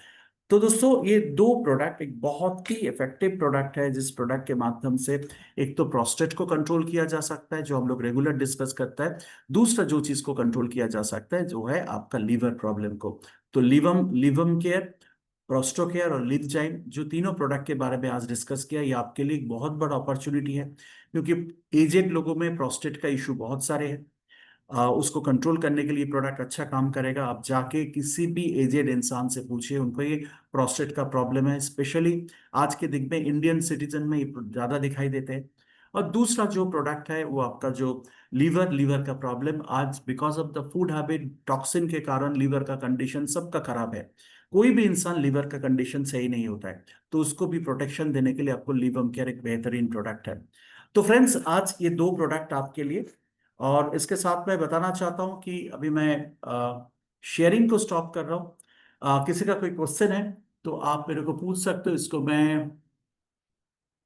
तो दोस्तों, ये 2 प्रोडक्ट एक बहुत ही इफेक्टिव प्रोडक्ट है, जिस प्रोडक्ट के माध्यम से एक तो प्रोस्टेट को कंट्रोल किया जा सकता है, जो हम लोग रेगुलर डिस्कस करता है। दूसरा जो चीज को कंट्रोल किया जा सकता है जो है आपका लीवर प्रॉब्लम को। तो लिवम लिवम केयर, प्रोस्टोकेयर और लिवजाइम, जो तीनों प्रोडक्ट के बारे में आज डिस्कस किया, ये आपके लिए एक बहुत बड़ा अपॉर्चुनिटी है, क्योंकि एजेड लोगों में प्रोस्टेट का इशू बहुत सारे हैं। उसको कंट्रोल करने के लिए प्रोडक्ट अच्छा काम करेगा। आप जाके किसी भी एजेड इंसान से पूछिए, उनको ये प्रोस्टेट का प्रॉब्लम है। स्पेशली आज के दिन में इंडियन सिटीजन में ये ज्यादा दिखाई देते हैं। और दूसरा जो प्रोडक्ट है वो आपका जो लीवर का प्रॉब्लम, आज because of the food habit, toxin के कारण लीवर का कंडीशन सबका खराब है। कोई भी इंसान लीवर का कंडीशन सही नहीं होता है, तो उसको भी प्रोटेक्शन देने के लिए आपको लिवम केयर एक बेहतरीन प्रोडक्ट है। तो फ्रेंड्स, आज ये दो प्रोडक्ट आपके लिए। और इसके साथ मैं बताना चाहता हूं कि अभी मैं शेयरिंग को स्टॉप कर रहा हूं। किसी का कोई क्वेश्चन है तो आप मेरे को पूछ सकते हो। इसको मैं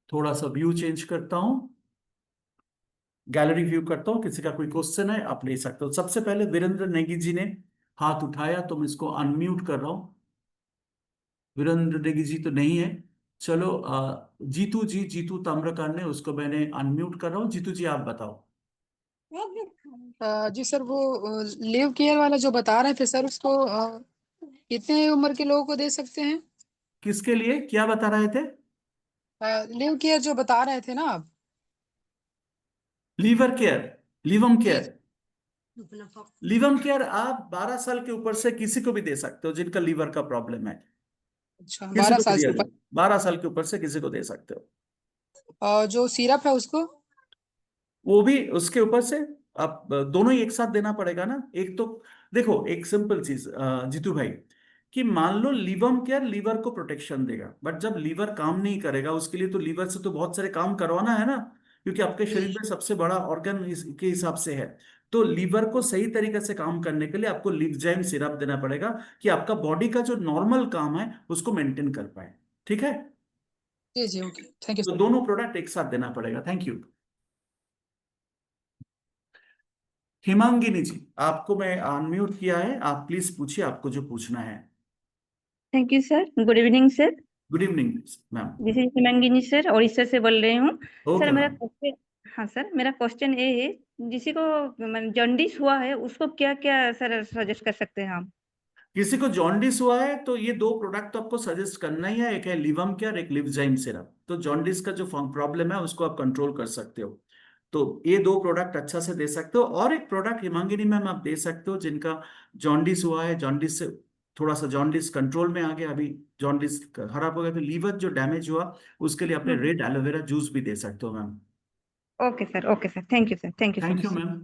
थोड़ा सा व्यू चेंज करता हूं, गैलरी व्यू करता हूं। किसी का कोई क्वेश्चन है आप ले सकते हो। सबसे पहले वीरेंद्र नेगी जी ने हाथ उठाया, तो मैं इसको अनम्यूट कर रहा हूं। वीरेंद्र नेगी जी तो नहीं है। चलो, जीतू जी, जीतू ताम्रकार ने, उसको मैंने अनम्यूट कर रहा हूँ। जीतू जी, आप बताओ। जी सर, वो लिव केयर वाला जो बता रहे थे सर, उसको कितने उम्र के लोगों को दे सकते हैं? किसके लिए क्या बता रहे थे? लिव केयर जो बता रहे थे ना आप। लीवर केयर, लिवम जी केयर। लिवम केयर आप 12 साल के ऊपर से किसी को भी दे सकते हो जिनका लीवर का प्रॉब्लम है। अच्छा, किसी 12 को भी साल दिया से जाए, ऊपर। 12 साल के ऊपर से किसी को दे सकते हो। जो सिरप है उसको? वो भी उसके ऊपर से। आप दोनों ही एक साथ देना पड़ेगा ना। एक तो देखो, एक सिंपल चीज जीतू भाई, कि मान लो लिवम केयर लीवर को प्रोटेक्शन देगा, बट जब लीवर काम नहीं करेगा उसके लिए तो लीवर से तो बहुत सारे काम करवाना है ना, क्योंकि आपके शरीर जी में सबसे बड़ा ऑर्गन इसके हिसाब से है। तो लीवर को सही तरीके से काम करने के लिए आपको लिवजाइम सिरप देना पड़ेगा, कि आपका बॉडी का जो नॉर्मल काम है उसको मेंटेन कर पाए। ठीक है, जी जी, ओके, थैंक यू तो सर। दोनों प्रोडक्ट एक साथ देना पड़ेगा। Thank you. हिमांगिनी जी, आपको मैं अनम्यूट किया है, आप प्लीज पूछिए, आपको जो पूछना है। Thank you sir. Good evening sir. Good evening ma'am. This is Himangini sir, Orissa से बोल रही हूँ। ओके सर मेरा मैम। क्वेश्चन, हाँ सर, मेरा क्वेश्चन ये है, जिसी को जॉन्डिस हुआ है उसको क्या क्या सर सजेस्ट कर सकते हैं हम? किसी को जॉन्डिस हुआ है तो ये दो प्रोडक्ट तो आपको सजेस्ट करना ही है, एक है लिवम केयर, एक लिवजाइम सिरप। तो जॉन्डिस का जो प्रॉब्लम है उसको आप कंट्रोल कर सकते हो, तो ये दो प्रोडक्ट अच्छा से दे सकते हो। और एक प्रोडक्ट हिमांगिनी मैम आप दे सकते हो जिनका जॉन्डिस हुआ है, जॉन्डिस से थोड़ा सा जॉन्डिस कंट्रोल में आ गया, अभी जॉन्डिस खराब हो गया, तो लीवर जो डैमेज हुआ उसके लिए अपने रेड एलोवेरा जूस भी दे सकते हो ma'am. Okay sir, okay sir, thank you sir, thank you so thank much you sir. Ma'am.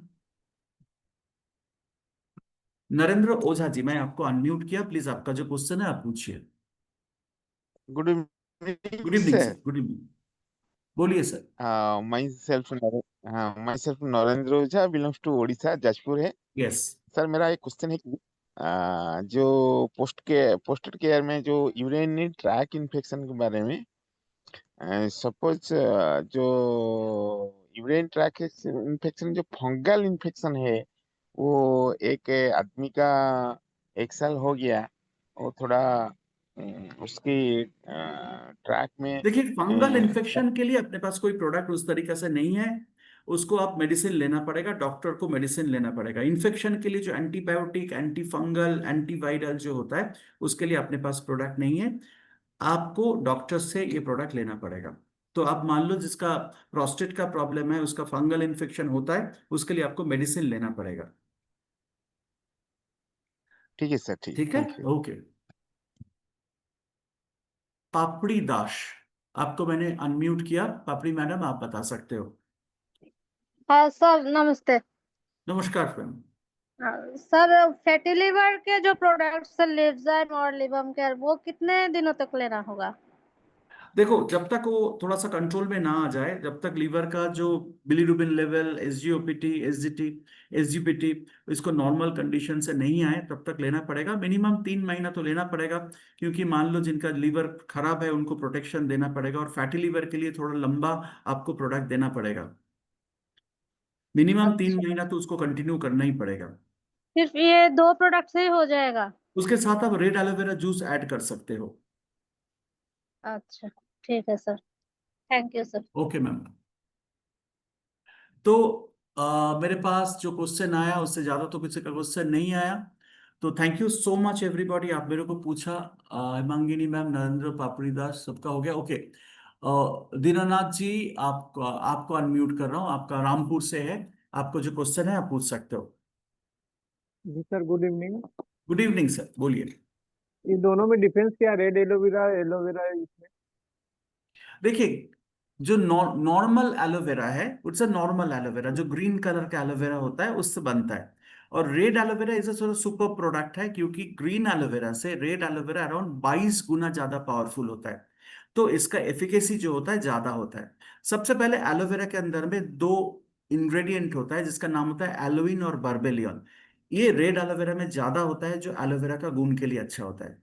Narendra Ojha ji, मैं आपको अनम्यूट किया, प्लीज आपका जो क्वेश्चन है आप पूछिए। Good evening good evening sir. Sir, good evening, बोलिए सर। myself Narendra Ojha, belongs to Odisha, Jajpur है। यस। सर मेरा एक क्वेश्चन है कि जो पोस्टेड केयर में जो यूरिनरी ट्रैक इन्फेक्शन के बारे में, सपोज जो यूरिन ट्रैक इन्फेक्शन जो फंगल इन्फेक्शन है, वो एक आदमी का 1 साल हो गया, वो थोड़ा उसकी ट्रैक में देखिए, फंगल अ, इन्फेक्शन के लिए अपने पास कोई प्रोडक्ट उस तरीके से नहीं है। उसको आप मेडिसिन लेना पड़ेगा, डॉक्टर को मेडिसिन लेना पड़ेगा। इन्फेक्शन के लिए जो एंटीबायोटिक, एंटी फंगल, एंटीवायरल जो होता है, उसके लिए अपने पास प्रोडक्ट नहीं है। आपको डॉक्टर से ये प्रोडक्ट लेना पड़ेगा। तो आप मान लो जिसका प्रोस्टेट का प्रॉब्लम है, उसका फंगल इन्फेक्शन होता है, उसके लिए आपको मेडिसिन लेना पड़ेगा। ठीक है सर, ठीक, ठीक है, थैंक यू। ओके। पापड़ी दास, आपको मैंने अनम्यूट किया। पापड़ी मैडम, आप बता सकते हो। हाँ सर, नमस्ते। नमस्कार मैम। सर, फैटी लिवर के जो प्रोडक्ट्स लिवजाइम और लिबम केयर, वो कितने दिनों तक लेना होगा? देखो, जब तक वो थोड़ा सा कंट्रोल में ना आ जाए, जब तक लीवर का जो बिलीरुबिन लेवल, एसजीओपीटी, एसजीटी, एसजीपीटी इसको नॉर्मल कंडीशन से नहीं आए, तब तक लेना पड़ेगा। मिनिमम 3 महीना तो लेना पड़ेगा, क्योंकि मान लो जिनका लीवर खराब है उनको प्रोटेक्शन देना पड़ेगा, और फैटी लीवर के लिए थोड़ा लंबा आपको प्रोडक्ट देना पड़ेगा। मिनिमम तीन अच्छा, महीना तो उसको कंटिन्यू करना ही पड़ेगा। सिर्फ ये दो प्रोडक्ट से ही हो जाएगा? उसके साथ आप रेड एलोवेरा जूस ऐड कर सकते हो। अच्छा, ठीक है sir, thank you sir. Okay ma'am. तो मेरे पास जो क्वेश्चन आया उससे ज्यादा तो किसी का क्वेश्चन नहीं आया। तो thank you so much everybody. आप मेरे को पूछा, हिमांगिनी मैम, नरेंद्र पापड़ीदास, सबका हो गया। ओके, दीनानाथ जी, आपको आपको अनम्यूट कर रहा हूँ, आपका रामपुर से है, आपको जो क्वेश्चन है आप पूछ सकते हो। जी sir, good evening. Good evening sir, बोलिए। इन दोनों में डिफरेंस क्या है? रेड एलोवेरा, एलोवेरा इसमें? देखिए, जो नॉर्मल एलोवेरा है, इट्स अ नॉर्मल एलोवेरा, जो ग्रीन कलर का एलोवेरा होता है उससे बनता है। और red aloe vera is a super product है, क्योंकि ग्रीन एलोवेरा से रेड एलोवेरा अराउंड 22 गुना ज्यादा पावरफुल होता है। तो इसका एफिकेसी जो होता है ज्यादा होता है। सबसे पहले एलोवेरा के अंदर में दो इंग्रेडिएंट होता है, जिसका नाम होता है एलोइन और बर्बेलियन। ये रेड एलोवेरा में ज्यादा होता है, जो एलोवेरा का गुण के लिए अच्छा होता है।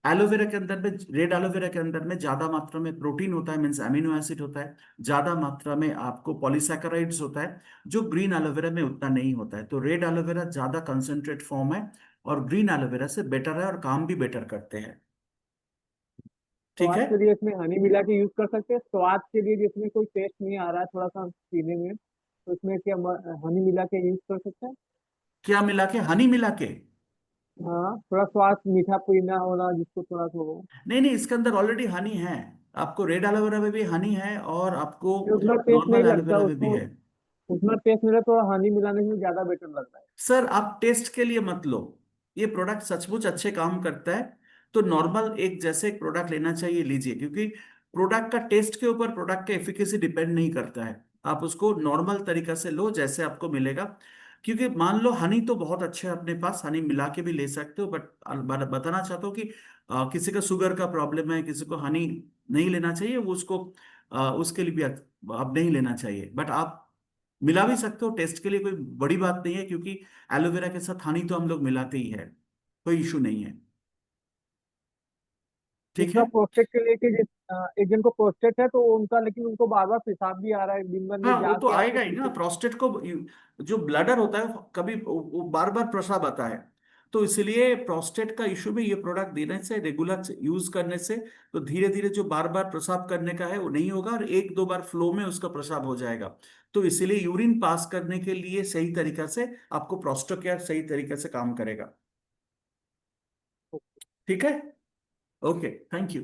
एलोवेरा के अंदर में, रेड एलोवेरा के अंदर में ज्यादा मात्रा में प्रोटीन होता है, मीन्स अमीनो एसिड होता है, ज्यादा मात्रा में आपको पॉलीसैकेराइड्स होता है, जो ग्रीन एलोवेरा में उतना नहीं होता है। तो रेड एलोवेरा ज्यादा कंसंट्रेट फॉर्म है और ग्रीन एलोवेरा से बेटर है और काम भी बेटर करते हैं। ठीक स्वाद है। के लिए इसमें हनी मिला के यूज कर सकते हैं? स्वाद के लिए जिसमें कोई टेस्ट नहीं आ रहा है थोड़ा सा पीने में, तो इसमें क्या हनी मिला के यूज कर सकते हैं? क्या मिला के? हनी मिला के? हाँ, थोड़ा स्वाद मीठा पीना होना जिसको थोड़ा सा हो। नहीं नहीं, इसके अंदर ऑलरेडी हनी है। आपको रेड एलोवेरा में भी हनी है और आपको ये उतना टेस्ट नहीं नॉर्मल लगता एलोवेरा में भी उसको, है। उतना टेस्ट नहीं लगता, थोड़ा हनी मिलाने से ज्यादा बेटर लग रहा है। सर, आप टेस्ट के लिए मत लो, ये प्रोडक्ट सचमुच अच्छे काम करता है। तो नॉर्मल एक जैसे एक प्रोडक्ट लेना चाहिए, लीजिए, क्योंकि प्रोडक्ट का टेस्ट के ऊपर प्रोडक्ट का एफिकेसी डिपेंड नहीं करता है। आप उसको नॉर्मल तरीका से लो जैसे आपको मिलेगा। क्योंकि मान लो हनी तो बहुत अच्छे है अपने पास, हनी मिला के भी ले सकते हो, बट बताना चाहता हूँ कि किसी का शुगर का प्रॉब्लम है, किसी को हनी नहीं लेना चाहिए, वो उसको उसके लिए भी अब नहीं लेना चाहिए। बट आप मिला भी सकते हो, टेस्ट के लिए कोई बड़ी बात नहीं है, क्योंकि एलोवेरा के साथ हनी तो हम लोग मिलाते ही है, कोई इशू नहीं है। ठीक दूसरा है। प्रोस्टेट के लिए कि एक जन को प्रोस्टेट है तो उनका, लेकिन उनको बार बार पेशाब भी आ रहा है, दिन भर में हाँ, वो तो जाके आपको आएगा ही ना। पीछे। प्रोस्टेट को जो ब्लडर होता है, कभी वो बार बार प्रसाब आता है। तो इसलिए प्रोस्टेट का इशू में ये प्रोडक्ट देने से, रेगुलर यूज करने से, तो धीरे धीरे जो बार बार प्रसाब करने का है वो नहीं होगा, और एक दो बार फ्लो में उसका प्रसाब हो जाएगा। तो इसलिए यूरिन पास करने के लिए सही तरीका से आपको प्रोस्टो केयर सही तरीके से काम करेगा। ठीक है। Okay, thank you.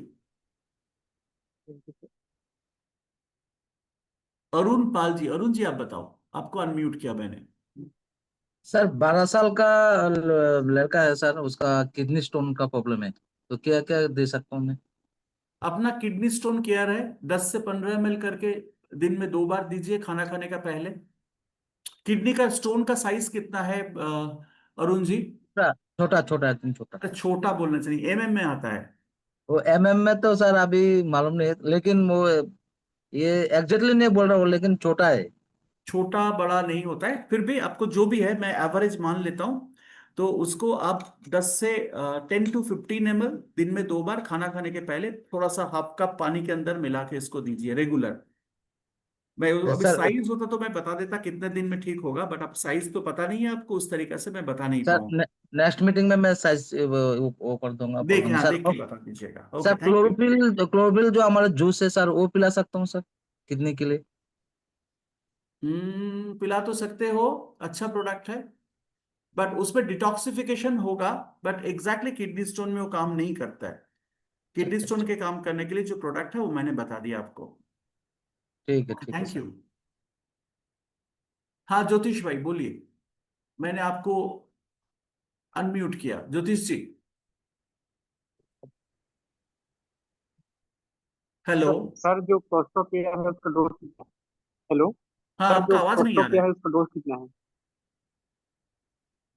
Arun Pal ji, Arun ji आप बताओ, आपको अनम्यूट किया मैंने। सर 12 साल का लड़का है सर, उसका किडनी स्टोन का प्रॉब्लम है, तो क्या क्या दे सकता हूँ मैं? अपना किडनी स्टोन केयर है, 10 से 15 ml करके दिन में 2 बार दीजिए खाना खाने का पहले। किडनी का स्टोन का साइज कितना है अरुण जी? छोटा छोटा छोटा, एकदम छोटा। तो छोटा बोलना चाहिए, में आता है। वो में तो सर अभी मालूम नहीं है, लेकिन वो ये एग्जैक्टली नहीं बोल रहा हूँ, लेकिन छोटा है। छोटा बड़ा नहीं होता है, फिर भी आपको जो भी है, मैं एवरेज मान लेता हूं। तो उसको आप 10 से 10 to 15 ml दिन में 2 बार खाना खाने के पहले थोड़ा सा हाफ कप पानी के अंदर मिला के इसको दीजिए रेगुलर। मैं अभी सर साइज होता तो मैं बता देता कितने दिन में ठीक होगा, बट अब साइज तो पता नहीं है आपको, उस तरीके से मैं बता नहीं सर पाऊंगा। नेक्स्ट मीटिंग में मैं साइज वो कर दूंगा हाँ, सर। देख के बता दीजिएगा। Okay, sir thank you. Chlorophyll जो हमारा जूस है सर, वो पिला सकता हूँ सर किडनी के लिए? पिला तो सकते हो, अच्छा प्रोडक्ट है, बट उसमें डिटॉक्सिफिकेशन होगा। बट एग्जैक्टली किडनी स्टोन में वो काम नहीं करता है। किडनी अच्छा स्टोन अच्छा, के काम करने के लिए जो प्रोडक्ट है वो मैंने बता दिया आपको। ठीक है थैंक सर। यू। हाँ, ज्योतिष भाई बोलिए, मैंने आपको अनम्यूट किया, ज्योतिष जी। हेलो। सर जो प्रोस्टो केयर है उसका डोज कितना है? हेलो। हाँ, सर आपका जो आवाज नहीं प्रोस्टो आ रहा केयर है। है उसका डोज कितना है?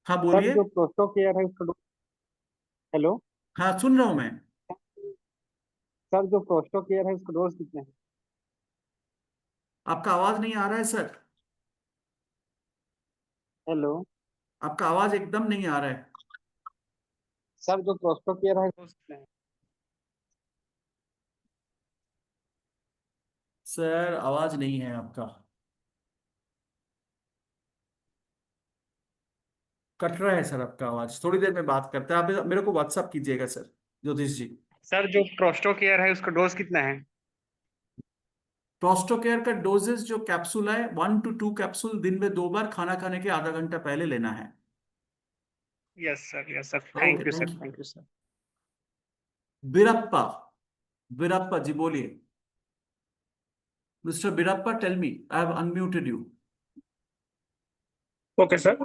हाँ, सर बोलिए। जो प्रोस्टो केयर है उसका डोज। हेलो। हाँ, सुन रहा हूं मैं। सर जो प्रोस्टो केयर है उसका डोज कितना है? आपका आवाज नहीं आ रहा है सर। हेलो। आपका आवाज एकदम नहीं आ रहा है। सर जो प्रोस्टो केयर है डोज कितना है? सर, आवाज नहीं है आपका, कट रहा है सर आपका आवाज। थोड़ी देर में बात करते हैं, आप मेरे को व्हाट्सअप कीजिएगा सर, ज्योतिष जी। सर जो प्रोस्टो केयर है उसका डोज कितना है? प्रोस्टोकेयर का डोजेस जो कैप्सूल है, 1 to 2 कैप्सूल दिन में 2 बार खाना खाने के आधा घंटा पहले लेना है। Yes sir okay, thank you thank you. Thank you sir. Birappa, Birappa ji बोलिए। Mister Birappa, tell me, I have unmuted you. Okay sir.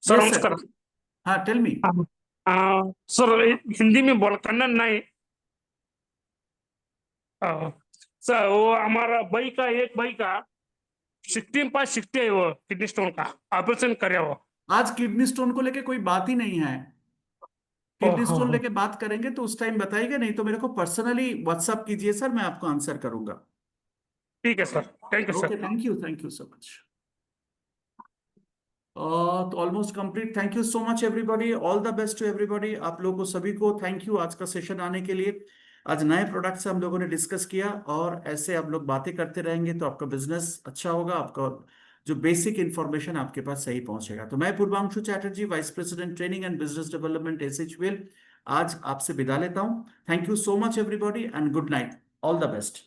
Sir yes sir, नमस्कार। हाँ टेल मी। सर हिंदी में बोल कन्नड़ नहीं। सर वो हमारा भाई का एक भाई का 16/60 है, वो किडनी स्टोन का ऑपरेशन करे वो। आज किडनी स्टोन को लेके कोई बात ही नहीं है। किडनी स्टोन ओहो, लेके बात करेंगे तो उस टाइम बताइएगा, नहीं तो मेरे को पर्सनली व्हाट्सअप कीजिए सर, मैं आपको आंसर करूंगा। ठीक है sir, thank you okay, sir. Thank you so much. तो almost complete. Thank you so much everybody, all the best to everybody. आप लोगों को सभी को थैंक यू आज का सेशन आने के लिए। आज नए प्रोडक्ट से हम लोगों ने डिस्कस किया, और ऐसे आप लोग बातें करते रहेंगे तो आपका बिजनेस अच्छा होगा, आपका जो बेसिक इंफॉर्मेशन आपके पास सही पहुंचेगा। तो मैं Purvanshu Chatterjee, vice president training and business development SHPL, आज आपसे विदा लेता हूं। Thank you so much everybody and good night, all the best.